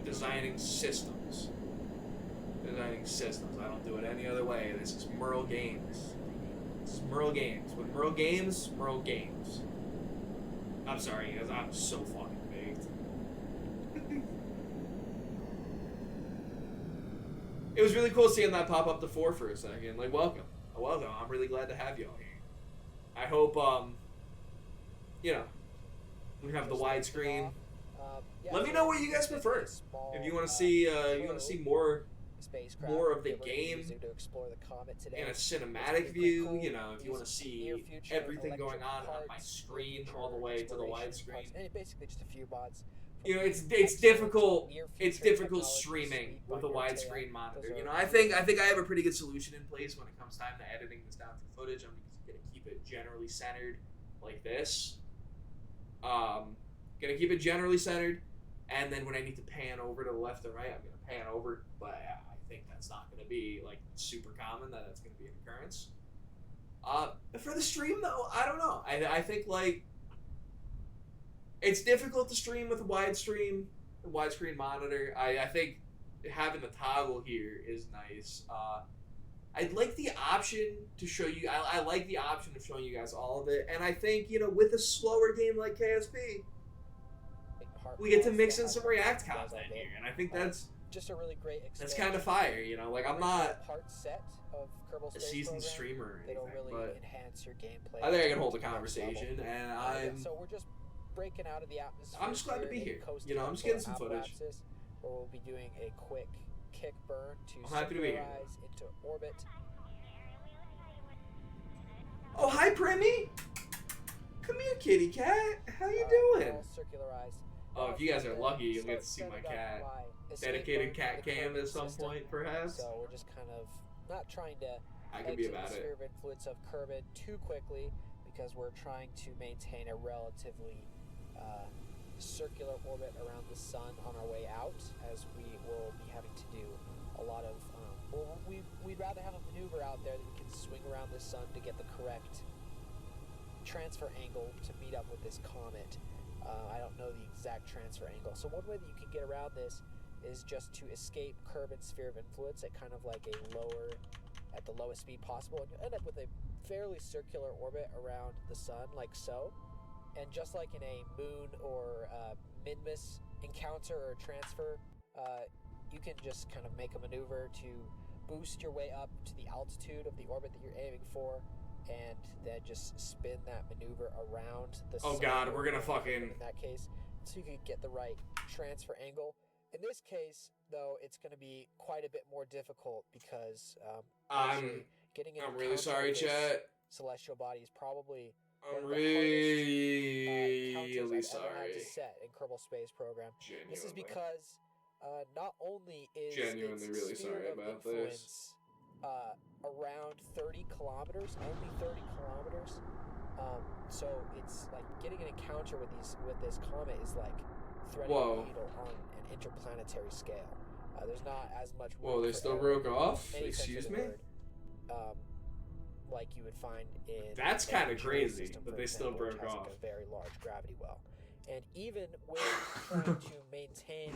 Designing systems. I don't do it any other way. This is Merle Games. When Merle Games, Merle Games. I'm sorry, guys. I'm so fucking baked. It was really cool seeing that pop up to 4 for a second. Like, welcome. I'm really glad to have you all here. I hope, we have the widescreen. Let me know what you guys prefer. If you want to see more of the game in a cinematic view, if you want to see everything going on my screen all the way to the widescreen. Basically just a few mods. It's difficult. It's difficult streaming with a widescreen monitor. I think I have a pretty good solution in place when it comes time to editing this down to footage. I'm gonna keep it generally centered like this. Gonna keep it generally centered, and then when I need to pan over to the left and right, I'm gonna pan over. But I think that's not gonna be like super common that it's gonna be an occurrence. For the stream though, I don't know. I think like it's difficult to stream with a widescreen monitor. I think having the toggle here is nice. I'd like the option to show you. I like the option of showing you guys all of it, and I think with a slower game like KSP, we get to mix in some React content here, and I think that's just a really great expansion. That's kind of fire, you know. Like I'm not part set of Kerbal a Space seasoned Program. streamer or They don't anything, really but enhance your gameplay. I think I can hold a to the next conversation, level. and So we're just breaking out of the atmosphere. I'm just glad to be here. You know, I'm just getting some footage. Where we'll be doing a quick kick burn to circularize into orbit. Oh, hi, Primmy. Come here, kitty cat. How you doing? Circularized. Oh, if you guys are lucky, you'll get to see my cat. Dedicated cat cam at some point, perhaps. So we're just kind of not trying to I could be about the sphere it. of influence of Kerbin too quickly, because we're trying to maintain a relatively circular orbit around the sun on our way out, as we will be having to do a lot of we'd rather have a maneuver out there that we can swing around the sun to get the correct transfer angle to meet up with this comet. I don't know the exact transfer angle, so one way that you can get around this is just to escape Kerbin's sphere of influence at kind of like at the lowest speed possible, and you end up with a fairly circular orbit around the sun, like so. And just like in a moon or Minmus encounter or transfer, you can just kind of make a maneuver to boost your way up to the altitude of the orbit that you're aiming for, and then just spin that maneuver around the sun. Oh god, we're gonna fucking... In that case, so you can get the right transfer angle. In this case, though, it's going to be quite a bit more difficult, because I'm really sorry, chat. Celestial body is probably I'm really sorry. To set in Kerbal Space Program. Genuinely. This is because not only is genuinely really sorry about this. Around 30 kilometers, only 30 kilometers. So it's like getting an encounter with this comet is like threading a needle on an interplanetary scale. There's not as much. Whoa, they still broke off? Excuse me? Like you would find in... That's kind of crazy that they still broke off. Like a very large gravity well. And even when trying to maintain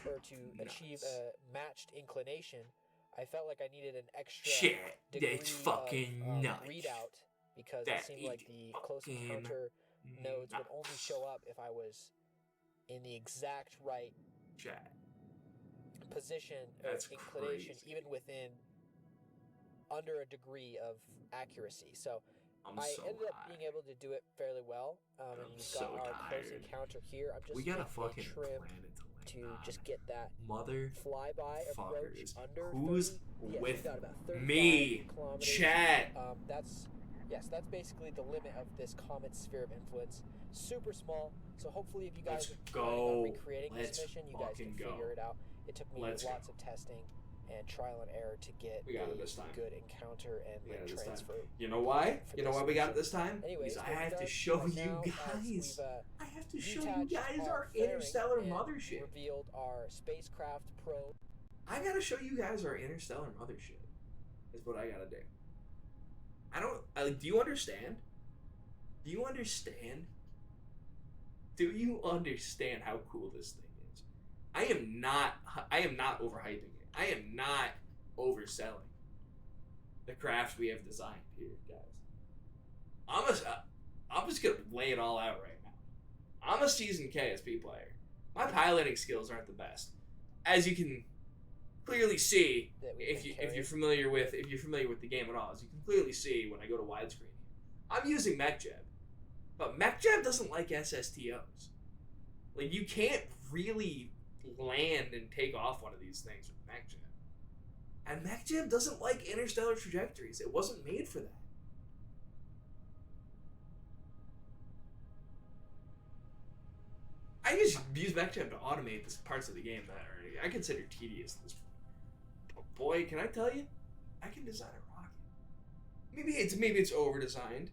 or to achieve a matched inclination, I felt like I needed an extra degree of readout, because it seemed like the close encounter nodes would only show up if I was in the exact right position or inclination, even within under a degree of accuracy. So I ended up being able to do it fairly well. And you've got our close encounter here. I'm just taking a trim to just get that flyby approach under who's 30. with about me? Chat. That's basically the limit of this comet's sphere of influence. Super small. So hopefully, if you guys are planning on recreating this mission, you guys can figure it out. It took me lots of testing and trial and error to get a good encounter and transfer. You know why? You know why we got it this time? Anyways, because I have to show you guys. I have to show you guys our interstellar mothership. Revealed our spacecraft probe. I gotta show you guys our interstellar mothership. Is what I gotta do. I don't. Do you understand? Do you understand? Do you understand how cool this thing is? I am not overhyping it. I am not overselling the craft we have designed here, guys. I'm just gonna lay it all out right now. I'm a seasoned KSP player. My piloting skills aren't the best, as you can clearly see if you're familiar with the game at all. As you can clearly see when I go to widescreen, I'm using MechJeb, but MechJeb doesn't like SSTOs. Like, you can't really land and take off one of these things with MechJeb. And MechJeb doesn't like interstellar trajectories. It wasn't made for that. I just use MechJeb to automate the parts of the game that I consider tedious at this point. But boy, can I tell you, I can design a rocket. Maybe it's over designed.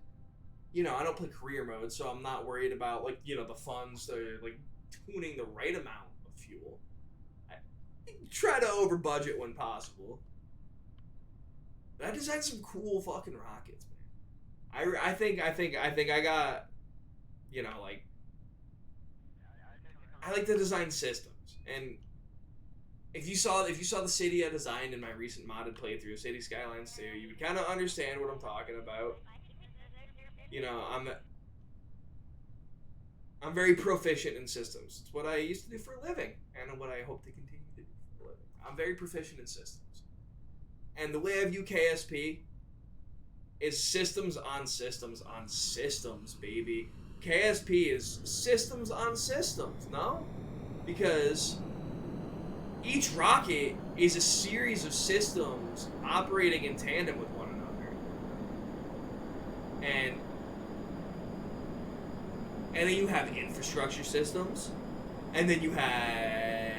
You know, I don't play career mode, so I'm not worried about, like, you know, the funds to, like, tuning the right amount of fuel. I try to over budget when possible. But I designed some cool fucking rockets, man. I think I got, you know, like, I like to design systems. And if you saw the city I designed in my recent modded playthrough of City Skylines 2, you would kind of understand what I'm talking about. You know, I'm very proficient in systems. It's what I used to do for a living, and what I hope to continue to do for a living. I'm very proficient in systems. And the way I view KSP is systems on systems on systems, baby. KSP is systems on systems, no? Because each rocket is a series of systems operating in tandem with one another. And then you have infrastructure systems, and then you have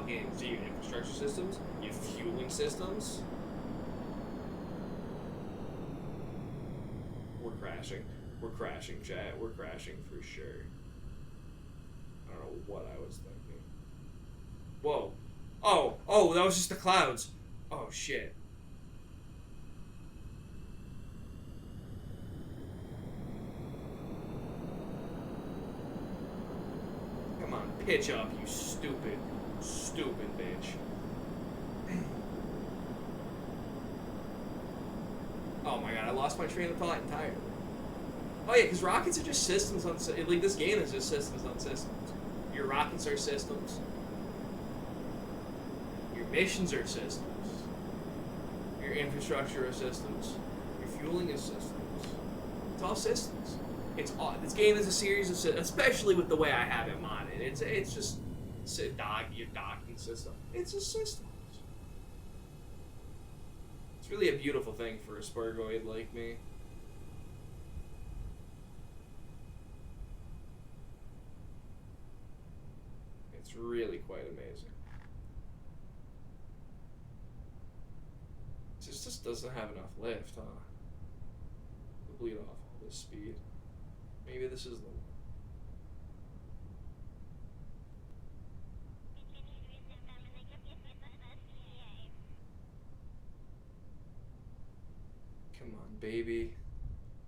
infrastructure systems, you have fueling systems. We're crashing, chat. We're crashing for sure. I don't know what I was thinking. Whoa. Oh, that was just the clouds. Oh, shit. Come on, pitch up, you stupid bitch. Oh my god, I lost my train of thought entirely. Oh yeah, because rockets are just systems on... Like, this game is just systems on systems. Your rockets are systems. Your missions are systems. Your infrastructure are systems. Your fueling is systems. It's all systems. It's all... This game is a series of systems, especially with the way I have it modded. It's just... Your docking system. It's a system. It's really a beautiful thing for a Spurgoid like me. It's really quite amazing. It just doesn't have enough lift, huh? To bleed off all this speed. Maybe this is the one. Come on, baby.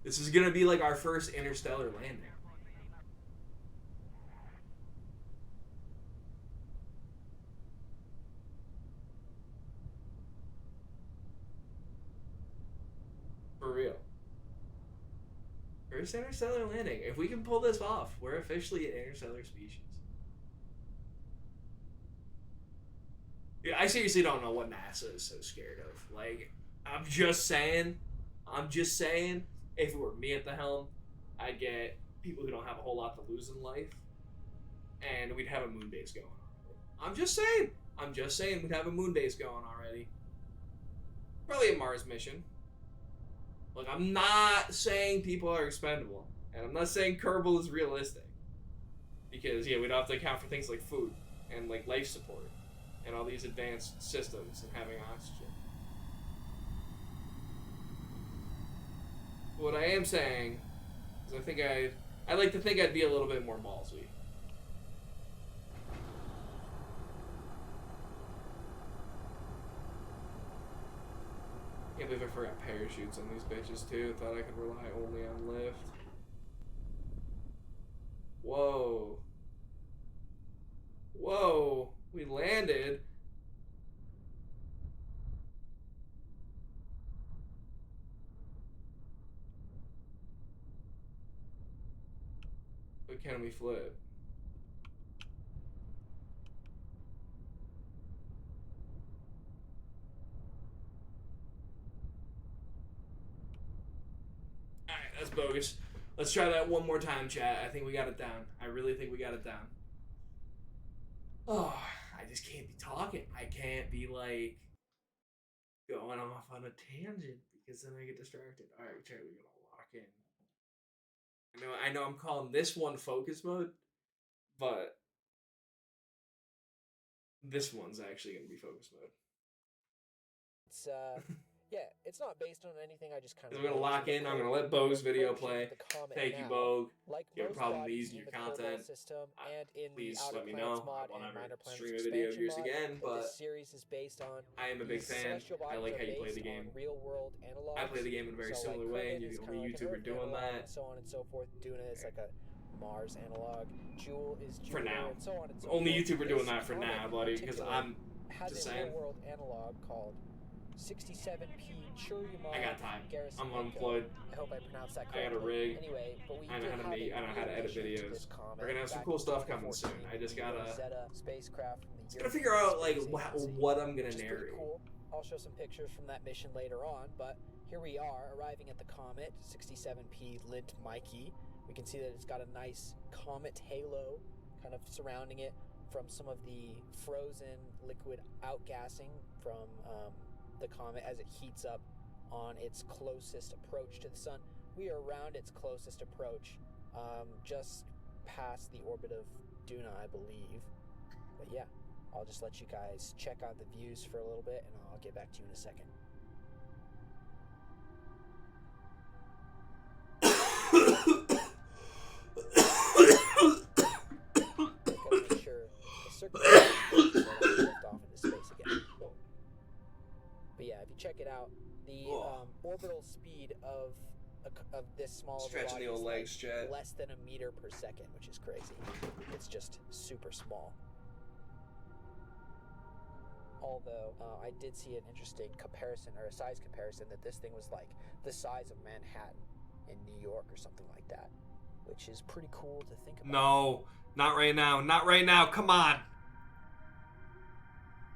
This is gonna be like our first interstellar landing. For real. First interstellar landing. If we can pull this off, we're officially an interstellar species. Dude, I seriously don't know what NASA is so scared of. Like, I'm just saying, if it were me at the helm, I'd get people who don't have a whole lot to lose in life, and we'd have a moon base going on. I'm just saying we'd have a moon base going already. Probably a Mars mission. Look, I'm not saying people are expendable, and I'm not saying Kerbal is realistic. Because, yeah, we'd have to account for things like food, and like life support, and all these advanced systems, and having oxygen. What I am saying is I like to think I'd be a little bit more ballsy. Can't believe I forgot parachutes on these bitches too. Thought I could rely only on lift. Whoa. Whoa. We landed. But can we flip? Alright, that's bogus. Let's try that one more time, chat. I think we got it down. I really think we got it down. Oh, I just can't be talking. I can't be, like, going off on a tangent because then I get distracted. Alright, chat, we're gonna lock in. I know I'm calling this one focus mode, but this one's actually going to be focus mode. It's yeah, it's not based on anything. I just kind of. We're gonna lock in. I'm gonna let Bogue's video play. Thank you, Bogue. Like if you have a problem using your content, system and in please the let me know. I won't ever stream a video of yours again, but this series is based on. I am a big fan. I like how you play the game. Real world analogs. I play the game in a very similar way, and you're the only YouTuber doing that. And so on and so forth. Doing it as like a Mars analog. Jewel is Jupiter, for now. And so on and so only forth. YouTuber doing that for now, buddy. Because I'm just saying. Has a real world analog called 67P Churyumov. I got time. Garrison I'm Mako. unemployed. I hope I pronounced that I correctly. got a rig. Anyway, but we I know did how to have make. a I know how to edit mission to videos. this comet We're gonna have some back cool in stuff coming soon. 2014. I just The gotta. Rosetta spacecraft from the Just gotta European figure out like Space Agency, what I'm gonna which is pretty narrate. cool. I'll show some pictures from that mission later on, but here we are arriving at the comet 67P Lint Mikey. We can see that it's got a nice comet halo kind of surrounding it from some of the frozen liquid outgassing from the comet as it heats up on its closest approach to the sun. We are around its closest approach, just past the orbit of Duna, I believe. But yeah, I'll just let you guys check out the views for a little bit, and I'll get back to you in a second. Gotta make sure the circulation is lift off into space again. But yeah, if you check it out, the orbital speed of this small of a Stretching body the old is legs, Jet. less than a meter per second, which is crazy. It's just super small. Although I did see an interesting comparison, or a size comparison, that this thing was like the size of Manhattan in New York or something like that, which is pretty cool to think about. No, not right now. Not right now. Come on.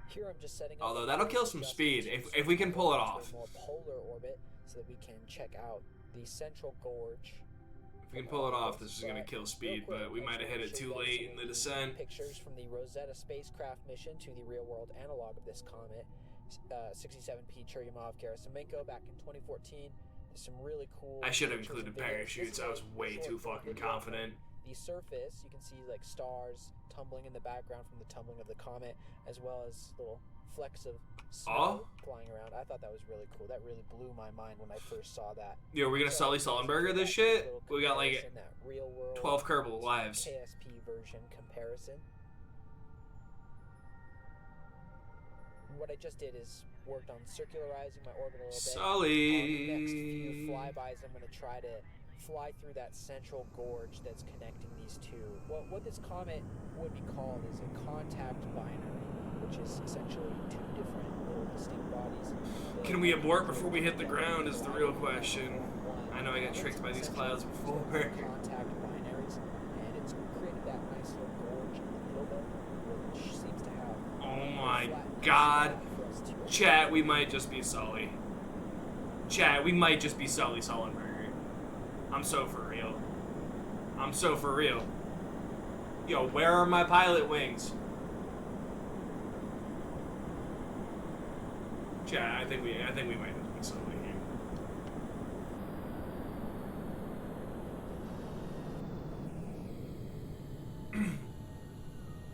Here I'm just setting up. Although that'll kill some speed if we can pull it off. A more polar orbit, so that we can check out the central gorge. If we can pull it off, this is gonna kill speed, but we might have hit it too late in the descent. Pictures from the Rosetta spacecraft mission to the real-world analog of this comet, 67P Churyumov Garrison Mako, back in 2014. There's some really cool. I should have pictures included and videos. parachutes. I was way too fucking confident. The surface, you can see like stars tumbling in the background from the tumbling of the comet, as well as little flecks of snow flying around. I thought that was really cool. That really blew my mind when I first saw that. Yo, we're gonna Sully Sullenberger this shit? We got like 12 Kerbal lives. KSP version comparison. What I just did is worked on circularizing my orbit a little bit. Sully. On the next few flybys, I'm going to try to fly through that central gorge that's connecting these two. What this comet would be called is a contact binary, which is essentially two different little distinct bodies. Can we abort before we hit the ground is the real question. I know I got tricked by these clouds before. Contact binaries, and it's created that nice little gorge in the middle there, which seems to have. Oh my god. Chat, we might just be Sully. Chat, we might just be Sully Sullenberger. I'm so for real. I'm so for real. Yo, where are my pilot wings? Chat, I think we might just be Sully here.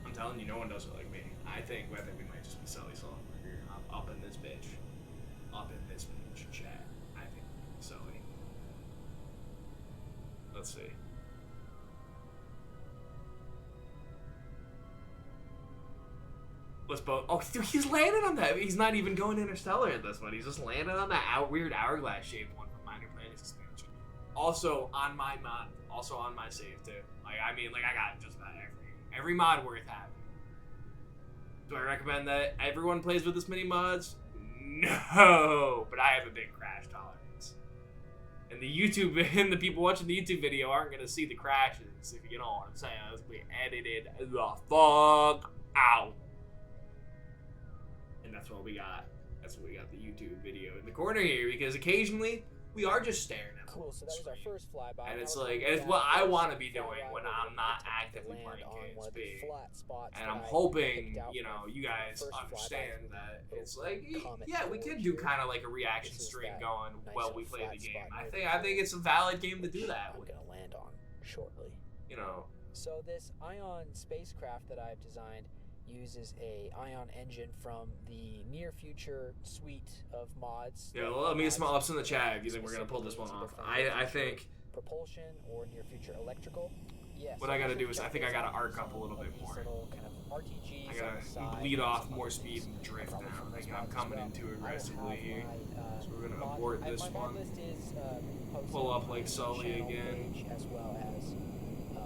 I'm telling you, no one does it like me. I think we might just be Sully Sullenberger up in this bitch. Up in this bitch, chat. I think Sully. Let's see. Let's both. Oh, dude, he's landing on that. He's not even going Interstellar at this one. He's just landing on that weird hourglass shaped one from Minor Planets expansion. Also on my mod. Also on my save too. Like I got just about every mod worth having. Do I recommend that everyone plays with this many mods? No, but I have a big crash tolerance. And the people watching the YouTube video aren't gonna see the crashes, if you know what I'm saying. It's gonna be edited the fuck out. And that's what we got. That's what we got, the YouTube video in the corner here, because occasionally we are just staring at Cool, so that was our first flyby. and it's like, it's what I want to be doing when I'm not actively playing KSP. And I'm hoping, you know, you guys understand that it's like, yeah, we could do kind of like a reaction stream going while we play the game. I think it's a valid game to do that I'm with. gonna land on shortly. You know. So this Ion spacecraft that I've designed uses a Ion engine from the near future suite of mods. Yeah, let me get some ups in the chat if you think we're gonna pull this one off. I think propulsion or near future electrical. Yes. what I gotta do is I think I gotta arc up a little bit more. Kind of RTGs I gotta bleed off more speed and drift now. Like I'm coming in too aggressively here. So we're gonna abort this one. Pull up like Sully again. As well as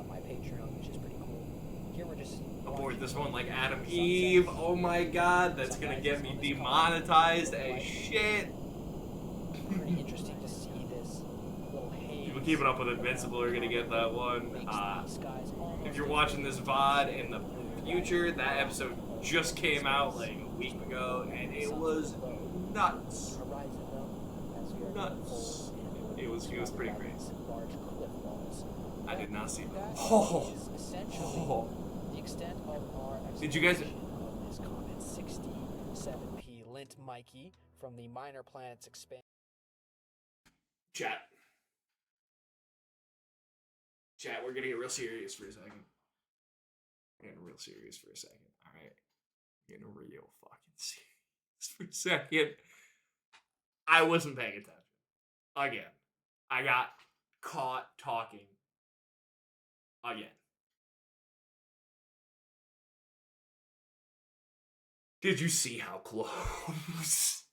my Patreon, which is pretty cool. here we're just Abort this one like Adam Eve. Oh my god, that's gonna get me demonetized as shit. Pretty interesting to see this little haze. People keeping up with Invincible are gonna get that one. If you're watching this VOD in the future, that episode just came out like a week ago, and it was nuts. Nuts. It was pretty crazy. I did not see that. Oh. The extent of our Did you guys? of this comment 67p Lint Mikey from the Minor Planets Expand. Chat, we're gonna get real serious for a second. We're getting real serious for a second. All right, getting real fucking serious for a second. I wasn't paying attention. Again, I got caught talking. Again. Did you see how close?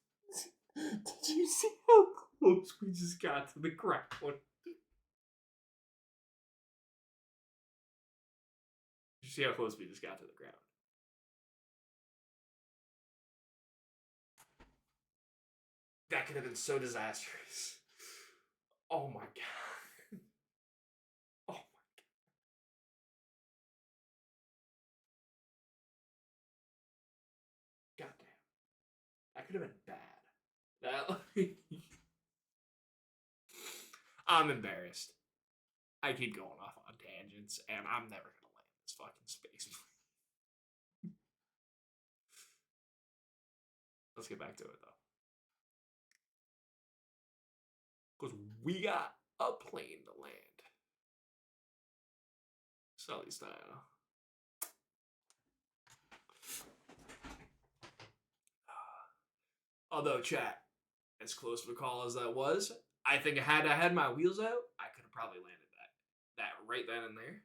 Did you see how close we just got to the ground? Did you see how close we just got to the ground? That could have been so disastrous. Oh my god. Oh my god. Goddamn. That could have been bad. I'm embarrassed. I keep going off on tangents, and I'm never gonna land this fucking space. Let's get back to it, though. Because we got a plane to land. Sully style. Although, chat, as close of a call as that was, I think had I had my wheels out, I could have probably landed that right then and there.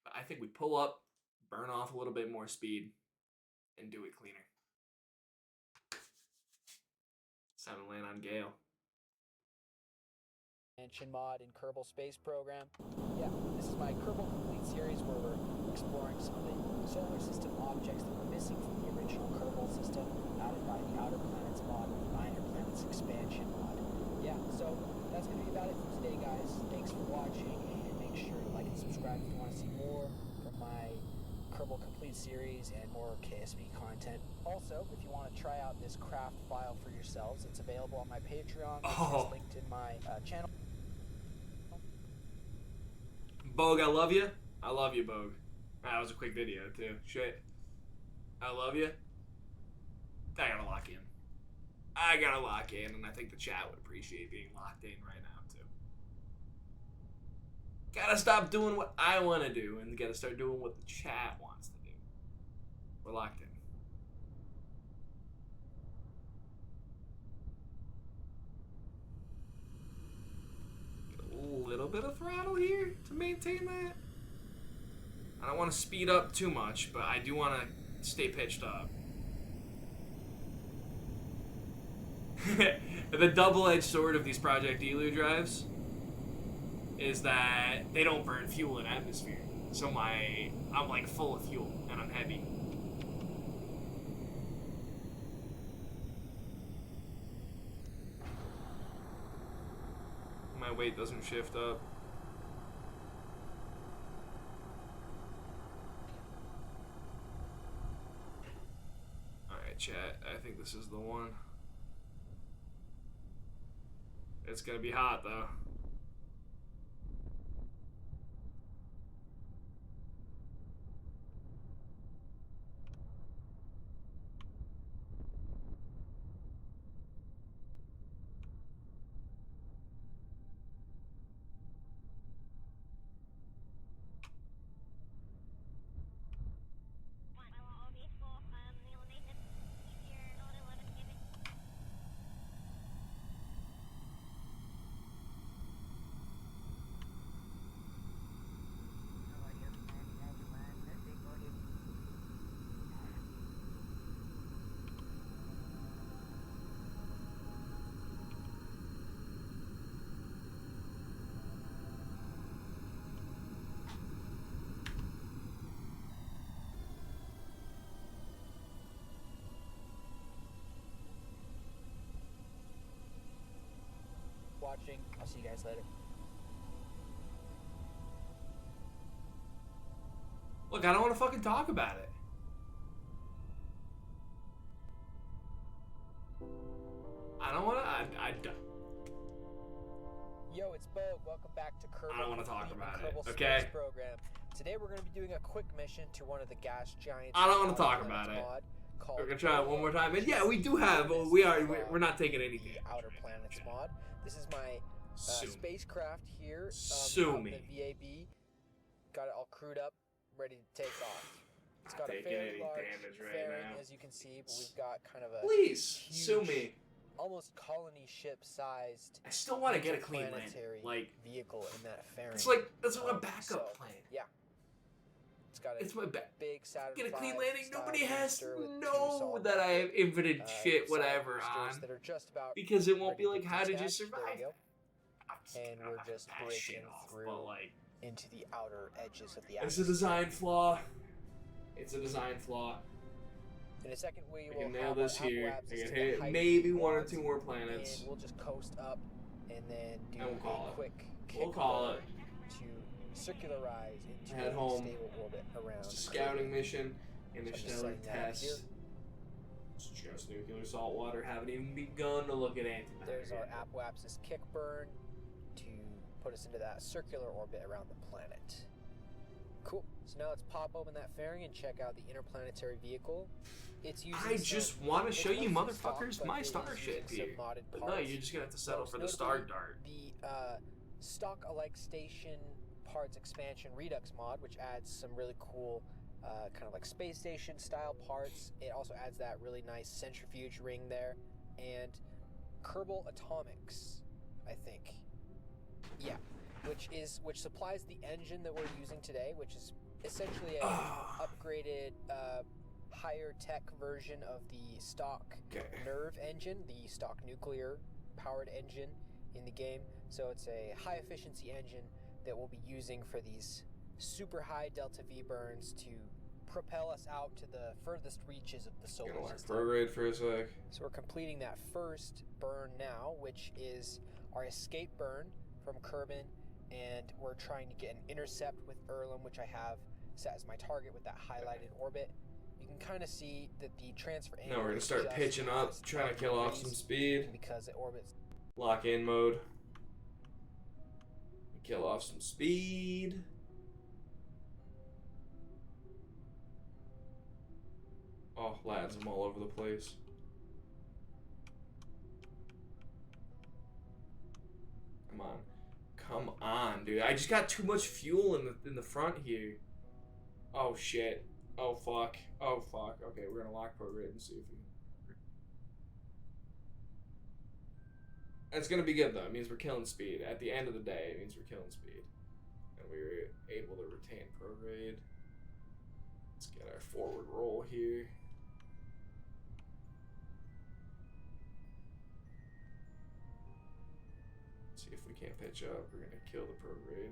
But I think we pull up, burn off a little bit more speed, and do it cleaner. It's time to land on Gale. Expansion mod in Kerbal Space Program. Yeah, this is my Kerbal Complete series where we're exploring some of the solar system objects that were missing from the original Kerbal system, added by the Outer Planets mod and the Minor Planets Expansion mod. Yeah, so that's going to be about it for today, guys. Thanks for watching, and make sure to like and subscribe if you want to see more from my Kerbal Complete series and more KSP content. Also, if you want to try out this craft file for yourselves, it's available on my Patreon, which is linked in my channel. Bogue, I love you. I love you, Bogue. That was a quick video, too. Shit. I love you. I gotta lock in. And I think the chat would appreciate being locked in right now, too. Gotta stop doing what I want to do and gotta start doing what the chat wants to do. We're locked in. Get a little bit of throttle here to maintain that. I don't want to speed up too much, but I do want to stay pitched up. The double-edged sword of these Project Elu drives is that they don't burn fuel in atmosphere. So I'm like full of fuel and I'm heavy. My weight doesn't shift up. Alright, chat, I think this is the one. It's gonna be hot though. watching. I'll see you guys later. Look, I don't want to fucking talk about it. I don't want to. Yo, it's Bo. Welcome back to Kerbal. I don't want to talk about it. Kerbal Okay. Space Program. Today we're going to be doing a quick mission to one of the gas giants. I don't want to talk about it. We're gonna try it one more time. And yeah, we do have. We're not taking any damage. Outer Planets mod. This is my spacecraft here. Sue me. The VAB. Got it all crewed up, ready to take off. It's got a Taking fairly any large damage right fairing, now. as you can see, but we've got kind of a Please sue huge, me. almost colony ship-sized. I still want to get a clean landing. interplanetary Like vehicle in that fairing. it's like that's a backup so, plan. Yeah. It's got a It's my big Saturn get a clean V landing. style Nobody has booster to with two know solid, that I have infinite shit, solid whatever, boosters on, that are just about because it won't ready be like, to how did you detach. survive? There we go. I'm And gonna we're have to just pass shit breaking off, through but like, into the outer edges of the it's a atmosphere. design flaw. It's a design flaw. In a second, we I will can nail have this our here. apoapsis I to can the hit height maybe we one or want, two more planets. and we'll just coast up and then do And we'll call a it. quick We'll call it. to circularize into Head a home. stable orbit around. It's a scouting mission, So I'm just interstellar setting that up here. test. It's just nuclear salt water. Haven't even begun to look at antimatter. There's our yet. apoapsis kick burn to put us into that circular orbit around the planet. Cool. So now let's pop open that fairing and check out the interplanetary vehicle. It's using I just want to show you motherfuckers my starship here. Modded But no, parts. you're just gonna have to settle Most for the Star notably, Dart. The stock-alike station parts expansion Redux mod, which adds some really cool kind of like space station style parts. It also adds that really nice centrifuge ring there, and Kerbal Atomics, I think. Yeah, which supplies the engine that we're using today, which is essentially a upgraded, higher tech version of the stock Nerve engine, the stock nuclear powered engine in the game. So it's a high efficiency engine that we'll be using for these super high delta V burns to propel us out to the furthest reaches of the solar system. Prograde for a sec. So we're completing that first burn now, which is our escape burn from Kerbin, and we're trying to get an intercept with Erlem, which I have set as my target with that highlighted orbit. You can kind of see that the transfer angle. Now we're gonna start pitching up, trying to kill off some speed. because it orbits. Lock in mode. Kill off some speed. Oh, lads, I'm all over the place. Come on. Come on, dude. I just got too much fuel in the front here. Oh, shit. Oh, fuck. Oh, fuck. Okay, we're gonna lock prograde and see if we... It's gonna be good, though. It means we're killing speed. At the end of the day, it means we're killing speed. And we were able to retain prograde. Let's get our forward roll here. See if we can't pitch up. We're gonna kill the prograde.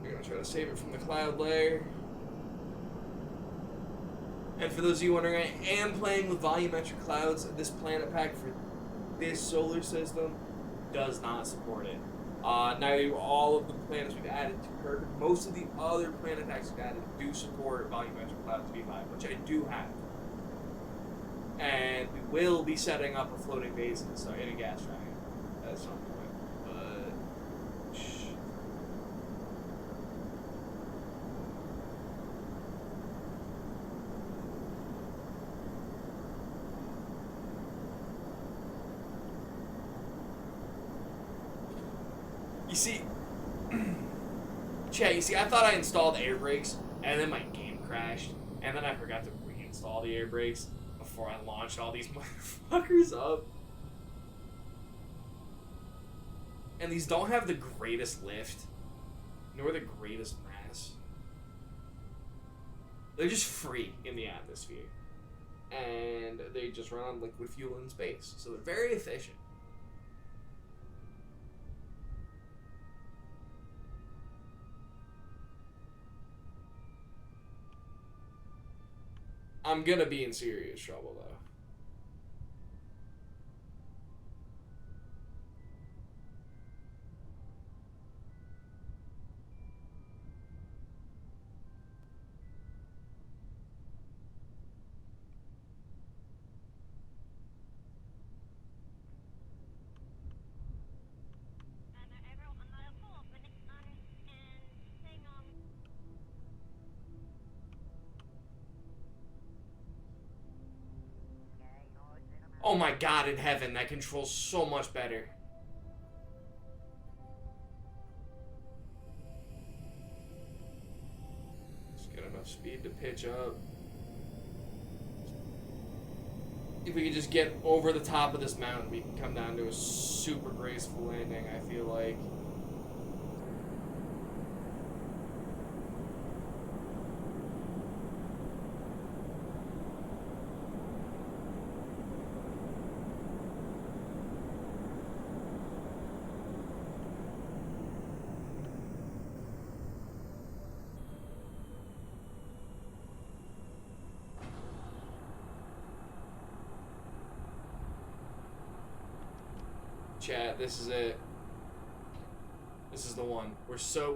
We're gonna try to save it from the cloud layer. And for those of you wondering, I am playing with volumetric clouds. This planet pack for this solar system does not support it. Neither all of the planets we've added to Kerbin, most of the other planet packs we've added do support volumetric clouds V5, which I do have. And we will be setting up a floating base in a gas giant at some point. But you see, Chat, you see, I thought I installed air brakes, and then my game crashed, and then I forgot to reinstall the air brakes before I launched all these motherfuckers up. And these don't have the greatest lift, nor the greatest mass. They're just free in the atmosphere. And they just run on liquid fuel in space, so they're very efficient. I'm gonna be in serious trouble, though. Oh my god, in heaven, that controls so much better. Just get enough speed to pitch up. If we could just get over the top of this mountain, we can come down to a super graceful landing, I feel like. Chat, this is it. This is the one. We're so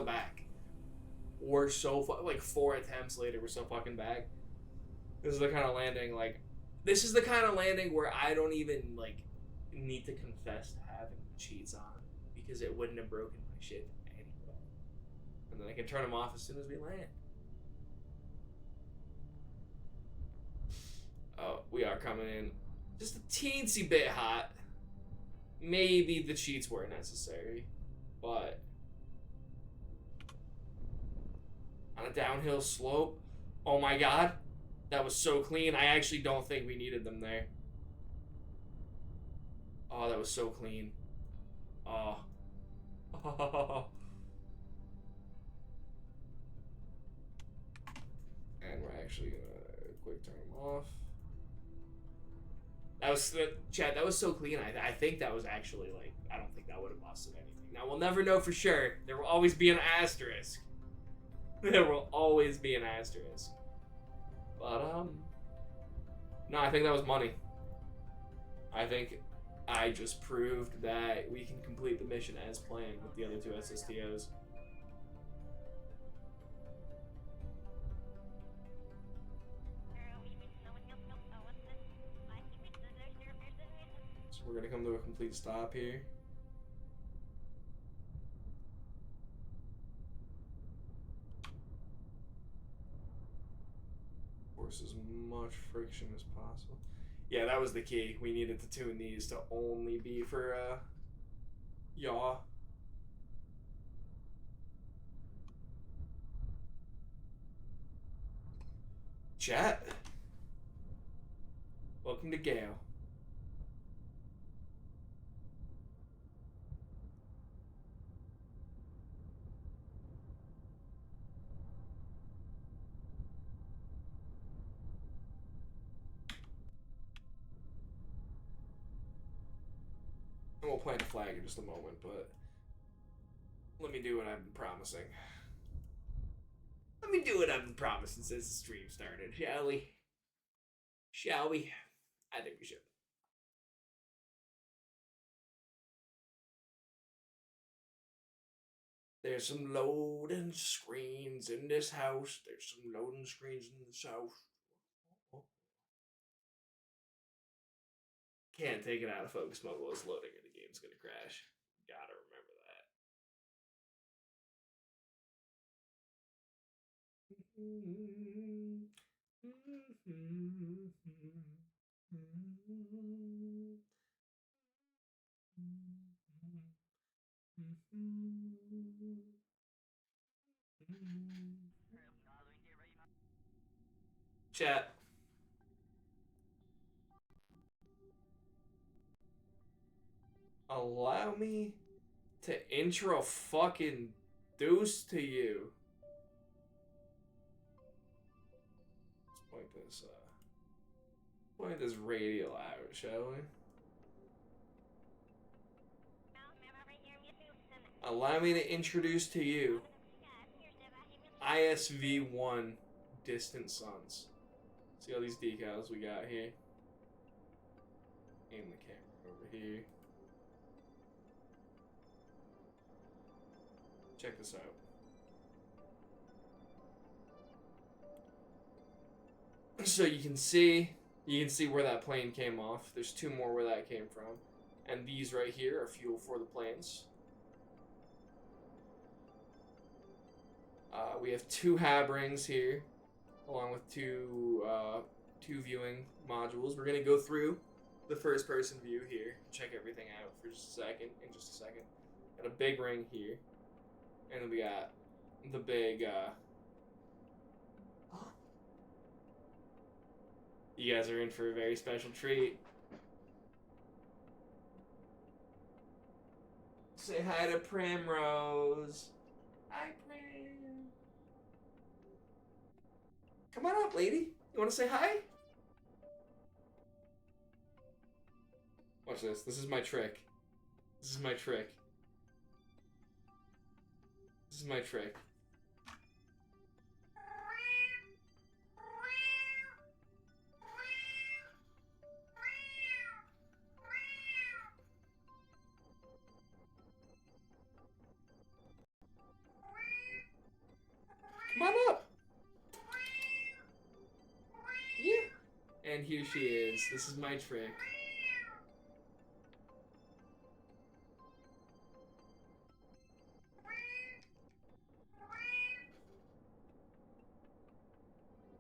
back. We're so like 4 attempts later, we're so fucking back. This is the kind of landing this is the kind of landing where I don't even need to confess to having the cheats on because it wouldn't have broken my shit anyway. And then I can turn them off as soon as we land. Oh, we are coming in just a teensy bit hot. Maybe the cheats were necessary, but on a downhill slope, oh my god, that was so clean. I actually don't think we needed them there. Oh, that was so clean. Oh. And we're actually gonna quick turn them off. That was, Chad, that was so clean. I think that was actually, I don't think that would have busted anything. Now, we'll never know for sure. There will always be an asterisk. There will always be an asterisk. But, no, I think that was money. I think I just proved that we can complete the mission as planned with the other 2 SSTOs. We're gonna come to a complete stop here. Force as much friction as possible. Yeah, that was the key. We needed to tune these to only be for yaw. Chat. Welcome to Gale. And we'll plant a flag in just a moment, but let me do what I've been promising. Let me do what I've been promising since the stream started, shall we? Shall we? I think we should. There's some loading screens in this house. There's some loading screens in this house. Can't take it out of focus mode while it's loading or the game's gonna crash. Gotta remember that. Chat. Allow me to intro fucking deuce to you. Let's point this radial out, shall we? Allow me to introduce to you ISV1 distant suns. See all these decals we got here? Aim the camera over here. Check this out. So you can see where that plane came off. There's 2 more where that came from. And these right here are fuel for the planes. We have 2 hab rings here, along with 2 viewing modules. We're gonna go through the first person view here, check everything out for just a second. Got a big ring here, and then we got the big. You guys are in for a very special treat. Say hi to Primrose. Hi, Prim. Come on up, lady. You want to say hi? Watch this. This is my trick. This is my trick. This is my trick. Come on up. Yeah. And here she is. This is my trick.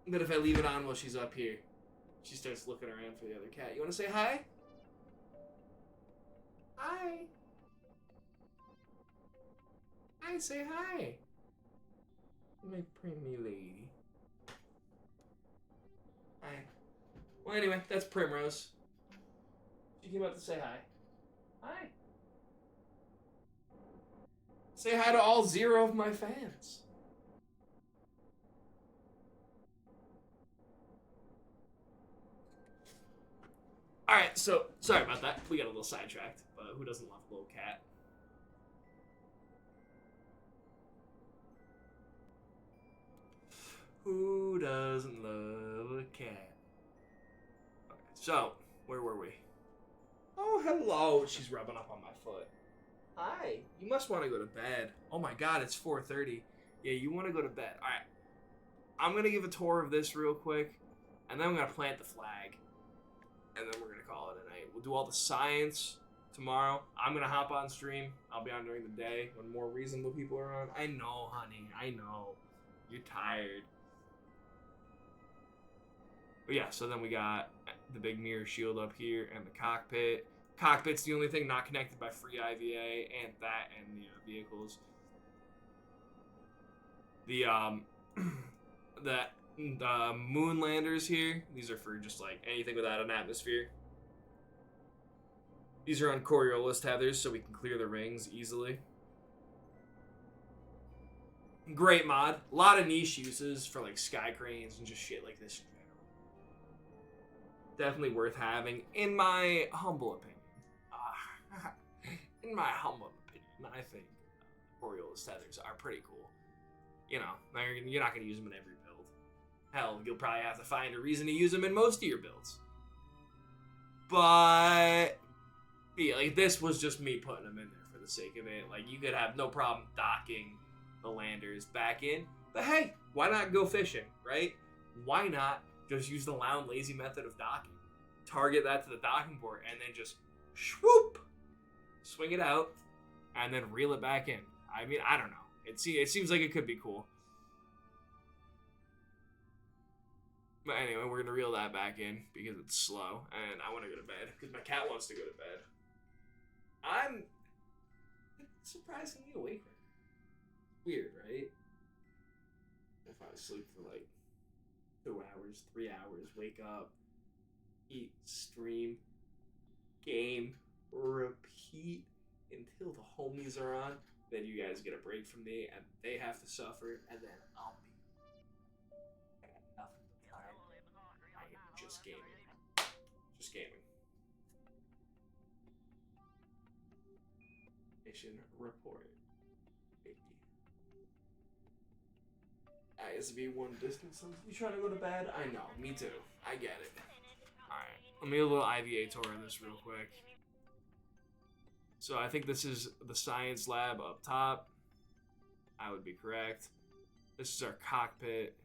But if I leave it on while she's up here, she starts looking around for the other cat. You want to say hi? Hi. Hi, say hi. My pretty lady. Hi. Well, anyway, that's Primrose. She came up to say hi. Hi. Say hi to all 0 of my fans. Alright, so, sorry about that. We got a little sidetracked, but who doesn't love a little cat? Who doesn't love a cat? Okay, so, where were we? Oh, hello. She's rubbing up on my foot. Hi. You must want to go to bed. Oh my god, it's 4:30. Yeah, you want to go to bed. Alright. I'm going to give a tour of this real quick, and then I'm going to plant the flag. And then we're going to call it a night. We'll do all the science tomorrow. I'm going to hop on stream. I'll be on during the day when more reasonable people are on. I know, honey. I know. You're tired. But yeah, so then we got the big mirror shield up here and the cockpit. Cockpit's the only thing not connected by free IVA and that and the vehicles. The the moon landers here, these are for just like anything without an atmosphere. These are on Coriolis tethers so we can clear the rings easily. Great mod. A lot of niche uses for like sky cranes and just shit like this in general. Definitely worth having, in my humble opinion. In my humble opinion, I think Coriolis tethers are pretty cool. You know, you're not going to use them in every build. Hell, you'll probably have to find a reason to use them in most of your builds. But yeah, like this was just me putting them in there for the sake of it. Like you could have no problem docking the landers back in. But hey, why not go fishing, right? Why not just use the loud lazy method of docking? Target that to the docking port and then just swoop, swing it out, and then reel it back in. I mean, I don't know. It seems like it could be cool. But anyway, we're going to reel that back in because it's slow, and I want to go to bed because my cat wants to go to bed. I'm surprisingly awake right now. Weird, right? If I sleep for like 2 hours, 3 hours, wake up, eat, stream, game, repeat until the homies are on, then you guys get a break from me, and they have to suffer, and then I'll be... I got nothing but time. I am just gaming. Just gaming. Mission report. ISV one distance. You trying to go to bed? I know. Me too. I get it. Alright. Let me do a little IVA tour of this real quick. So I think this is the science lab up top. I would be correct. This is our cockpit.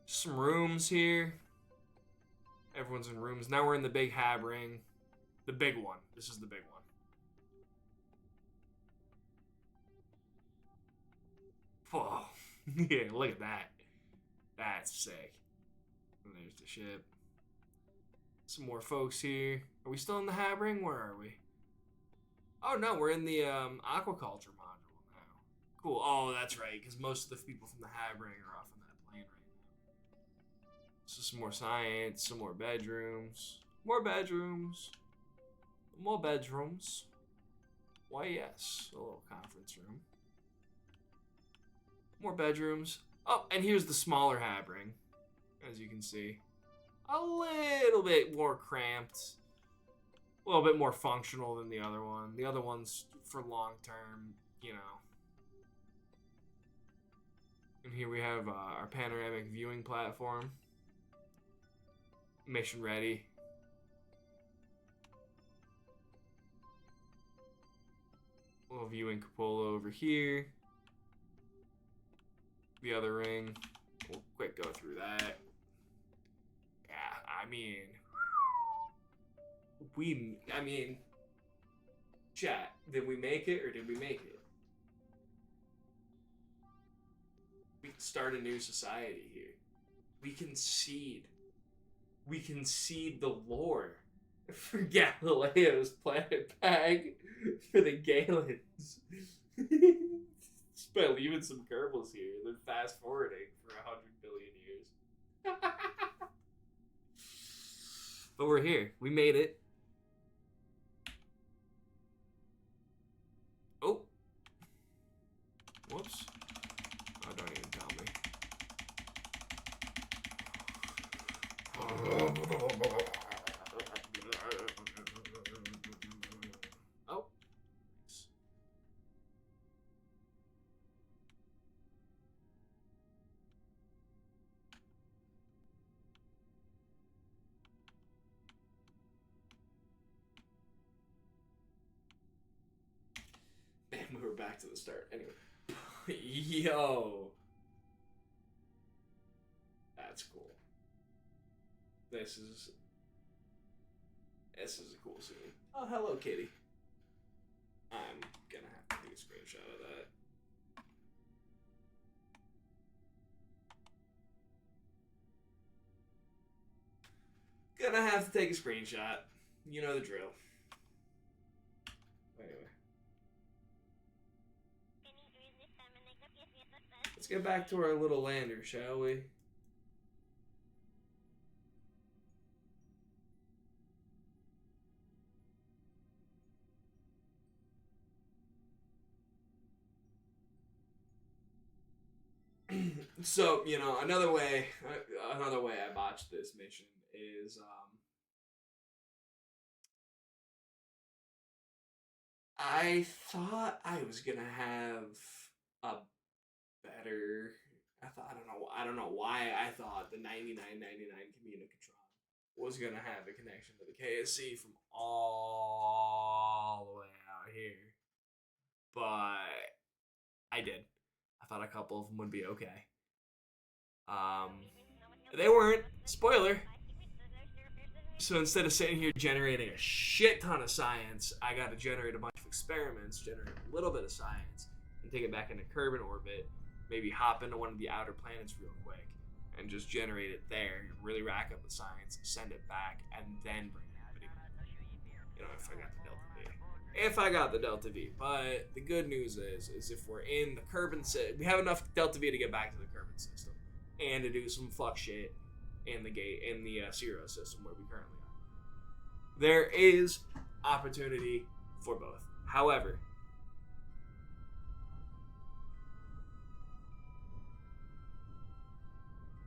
Some rooms here. Everyone's in rooms. Now we're in the big hab ring. The big one. This is the big one. Whoa. Yeah, look at that. That's sick. And there's the ship. Some more folks here. Are we still in the hab ring? Where are we? Oh no, we're in the aquaculture module now. Cool. Oh, that's right, because most of the people from the hab ring are off on that plane right now. So some more science, some more bedrooms. More bedrooms. More bedrooms. Why yes, a little conference room. More bedrooms. Oh, and here's the smaller hab ring, as you can see. A little bit more cramped. A little bit more functional than the other one. The other one's for long term, you know. And here we have our panoramic viewing platform. Mission ready. A little viewing cupola over here. The other ring. We'll quick go through that. Yeah, I mean, chat, did we make it or did we make it? We can start a new society here. We can seed the lore for Galileo's planet bag for the Galens. Just by leaving some Kerbals here, then fast forwarding for 100 billion years. But we're here. We made it. Oh. Whoops. Oh, don't even tell me. Oh. And we were back to the start. Anyway. Yo. That's cool. This is a cool scene. Oh, hello, kitty. I'm gonna have to take a screenshot of that. Gonna have to take a screenshot. You know the drill. Anyway. Let's get back to our little lander, shall we? So, you know, another way I botched this mission is I thought I was gonna have a better. I don't know why I thought the 9999 Communicatron was gonna have a connection to the KSC from all the way out here, but I did. I thought a couple of them would be okay. They weren't. Spoiler. So instead of sitting here generating a shit ton of science, I got to generate a bunch of experiments, generate a little bit of science, and take it back into Kerbin orbit. Maybe hop into one of the outer planets real quick and just generate it there, really rack up the science, send it back, and then bring it back. You know, if I got the Delta V. If I got the Delta V. But the good news is if we're in the Kerbin system, we have enough Delta V to get back to the Kerbin system and to do some fuck shit in the Zero system where we currently are. There is opportunity for both. However,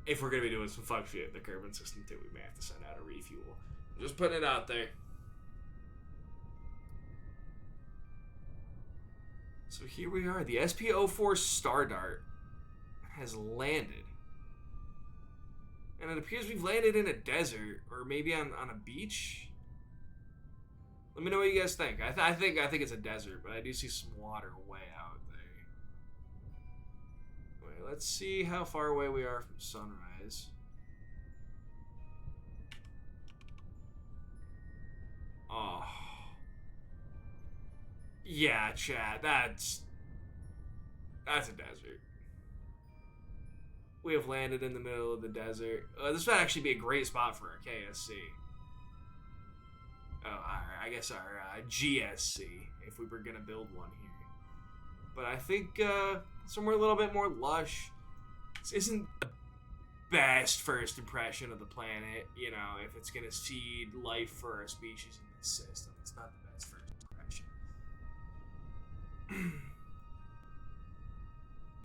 if we're gonna be doing some fuck shit in the Kerbin system too, we may have to send out a refuel. Just putting it out there. So here we are. The SP-04 Star Dart has landed. And it appears we've landed in a desert, or maybe on a beach. Let me know what you guys think. I think it's a desert, but I do see some water way out there. Wait, let's see how far away we are from sunrise. Oh. Yeah, Chad, that's a desert. We have landed in the middle of the desert. This would actually be a great spot for our KSC. I guess our GSC, if we were going to build one here. But I think somewhere a little bit more lush. This isn't the best first impression of the planet. You know, if it's going to seed life for our species in this system, it's not the best first impression.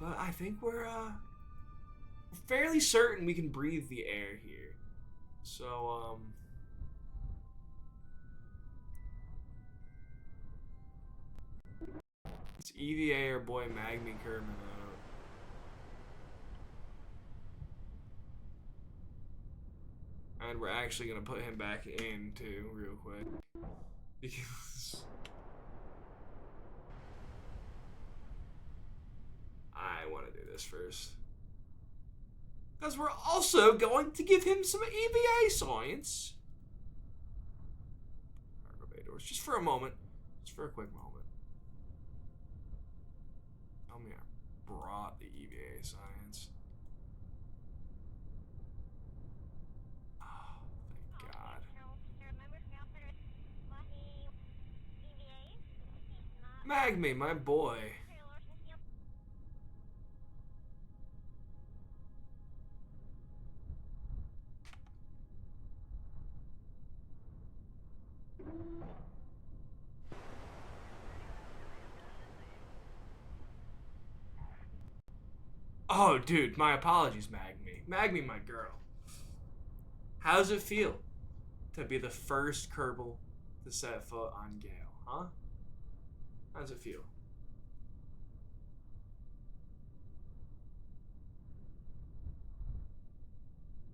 But I think we're fairly certain we can breathe the air here. So, it's EVA our boy Magni Kerman out. And we're actually going to put him back in too, real quick. Because I want to do this first. Because we're also going to give him some EVA science. Cargo bay doors, just for a moment. Just for a quick moment. Tell me I brought the EVA science. Oh, thank God. Magme, my boy. Oh, dude, my apologies, Magme. Magme, my girl. How does it feel to be the first Kerbal to set foot on Gale, huh? How does it feel?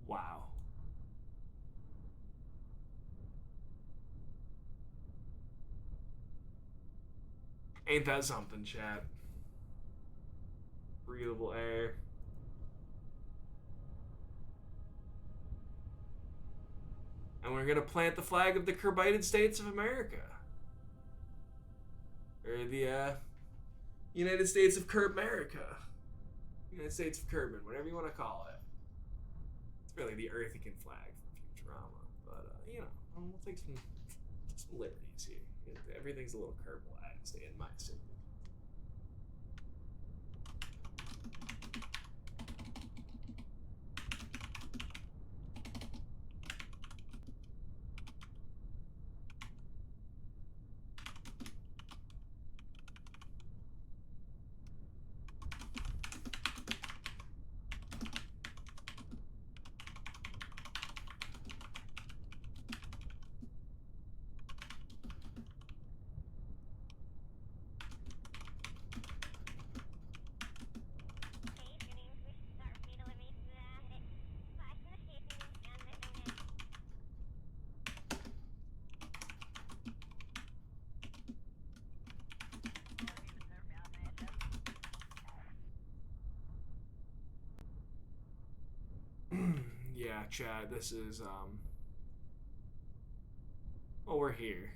Wow. Ain't that something, chat? Breathable air. And we're gonna plant the flag of the Kerbited States of America. Or the United States of Kerbmerica. United States of Kerbin, whatever you want to call it. It's really the Earthican flag from Futurama. But, you know, we'll take some liberties here. Everything's a little Kerbalized in my city. Yeah, Chad, this is, well, we're here.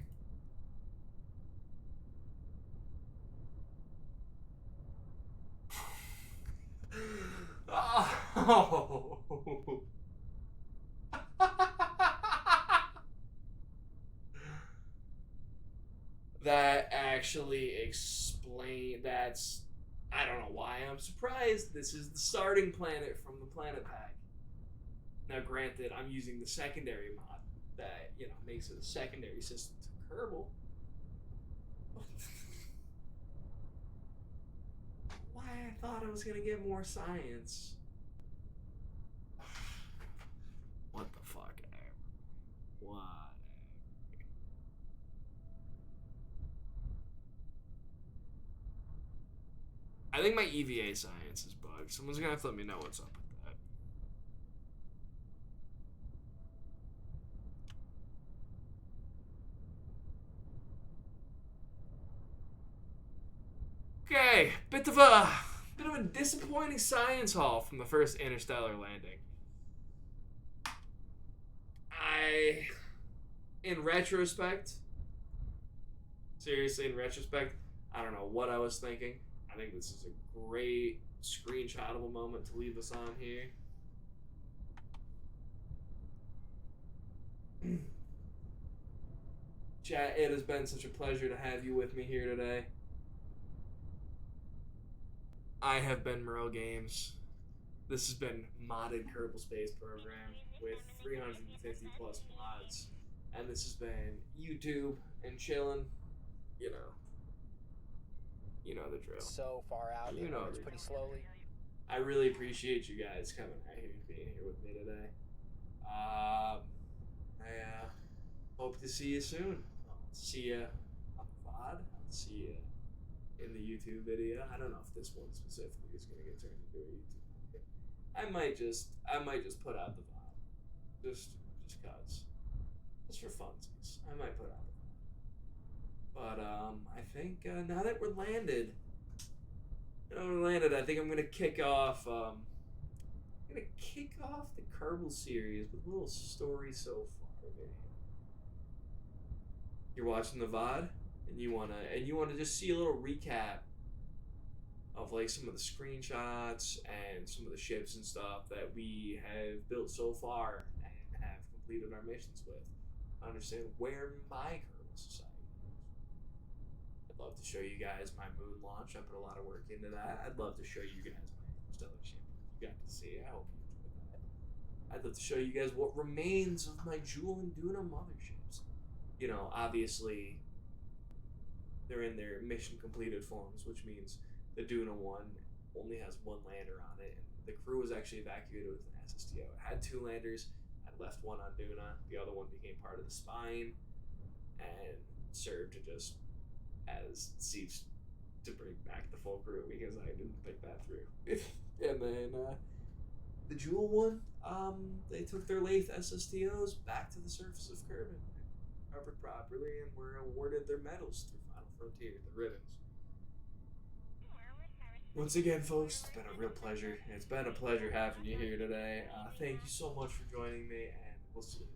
Oh. That actually that's, I don't know why I'm surprised. This is the starting planet from the planet pack. Now, granted, I'm using the secondary mod that, you know, makes it a secondary system to Kerbal. Why I thought I was gonna get more science. Whatever. I think my EVA science is bugged. Someone's gonna have to let me know what's up with that. Okay, bit of a disappointing science haul from the first interstellar landing. In retrospect, seriously, in retrospect, I don't know what I was thinking. I think this is a great screenshotable moment to leave us on here. Chat, it has been such a pleasure to have you with me here today. I have been Morel Games. This has been Modded Kerbal Space Program with 350 plus mods. And this has been YouTube and chillin', you know. You know the drill. So far out, You it know moves the pretty drill. slowly. I really appreciate you guys coming out here and being here with me today. I hope to see you soon. I'll see you on the VOD. I'll see you in the YouTube video. I don't know if this one specifically is going to get turned into a YouTube video. I might just put out the VOD. Just cause. Just for funsies. I might put out the VOD. But I think now that we're landed, I think I'm gonna kick off. The Kerbal series with a little story so far video. You're watching the VOD, and you wanna just see a little recap of like some of the screenshots and some of the ships and stuff that we have built so far and have completed our missions with. Understand where my Kerbal society is. I'd love to show you guys my moon launch. I put a lot of work into that. I'd love to show you guys my interstellar ship. You got to see it. I hope you enjoyed that. I'd love to show you guys what remains of my Jewel and Duna motherships. You know, obviously, they're in their mission completed forms, which means the Duna one only has one lander on it. And the crew was actually evacuated with an SSTO. It had 2 landers. I left one on Duna. The other one became part of the spine and served to just as seats to bring back the full crew because I didn't think that through. And then the Jewel one, they took their lathe SSTOs back to the surface of Kerbin, covered properly, and were awarded their medals through Final Frontier, the ribbons. Once again, folks, it's been a real pleasure. It's been a pleasure having you here today. Thank you so much for joining me, and we'll see you.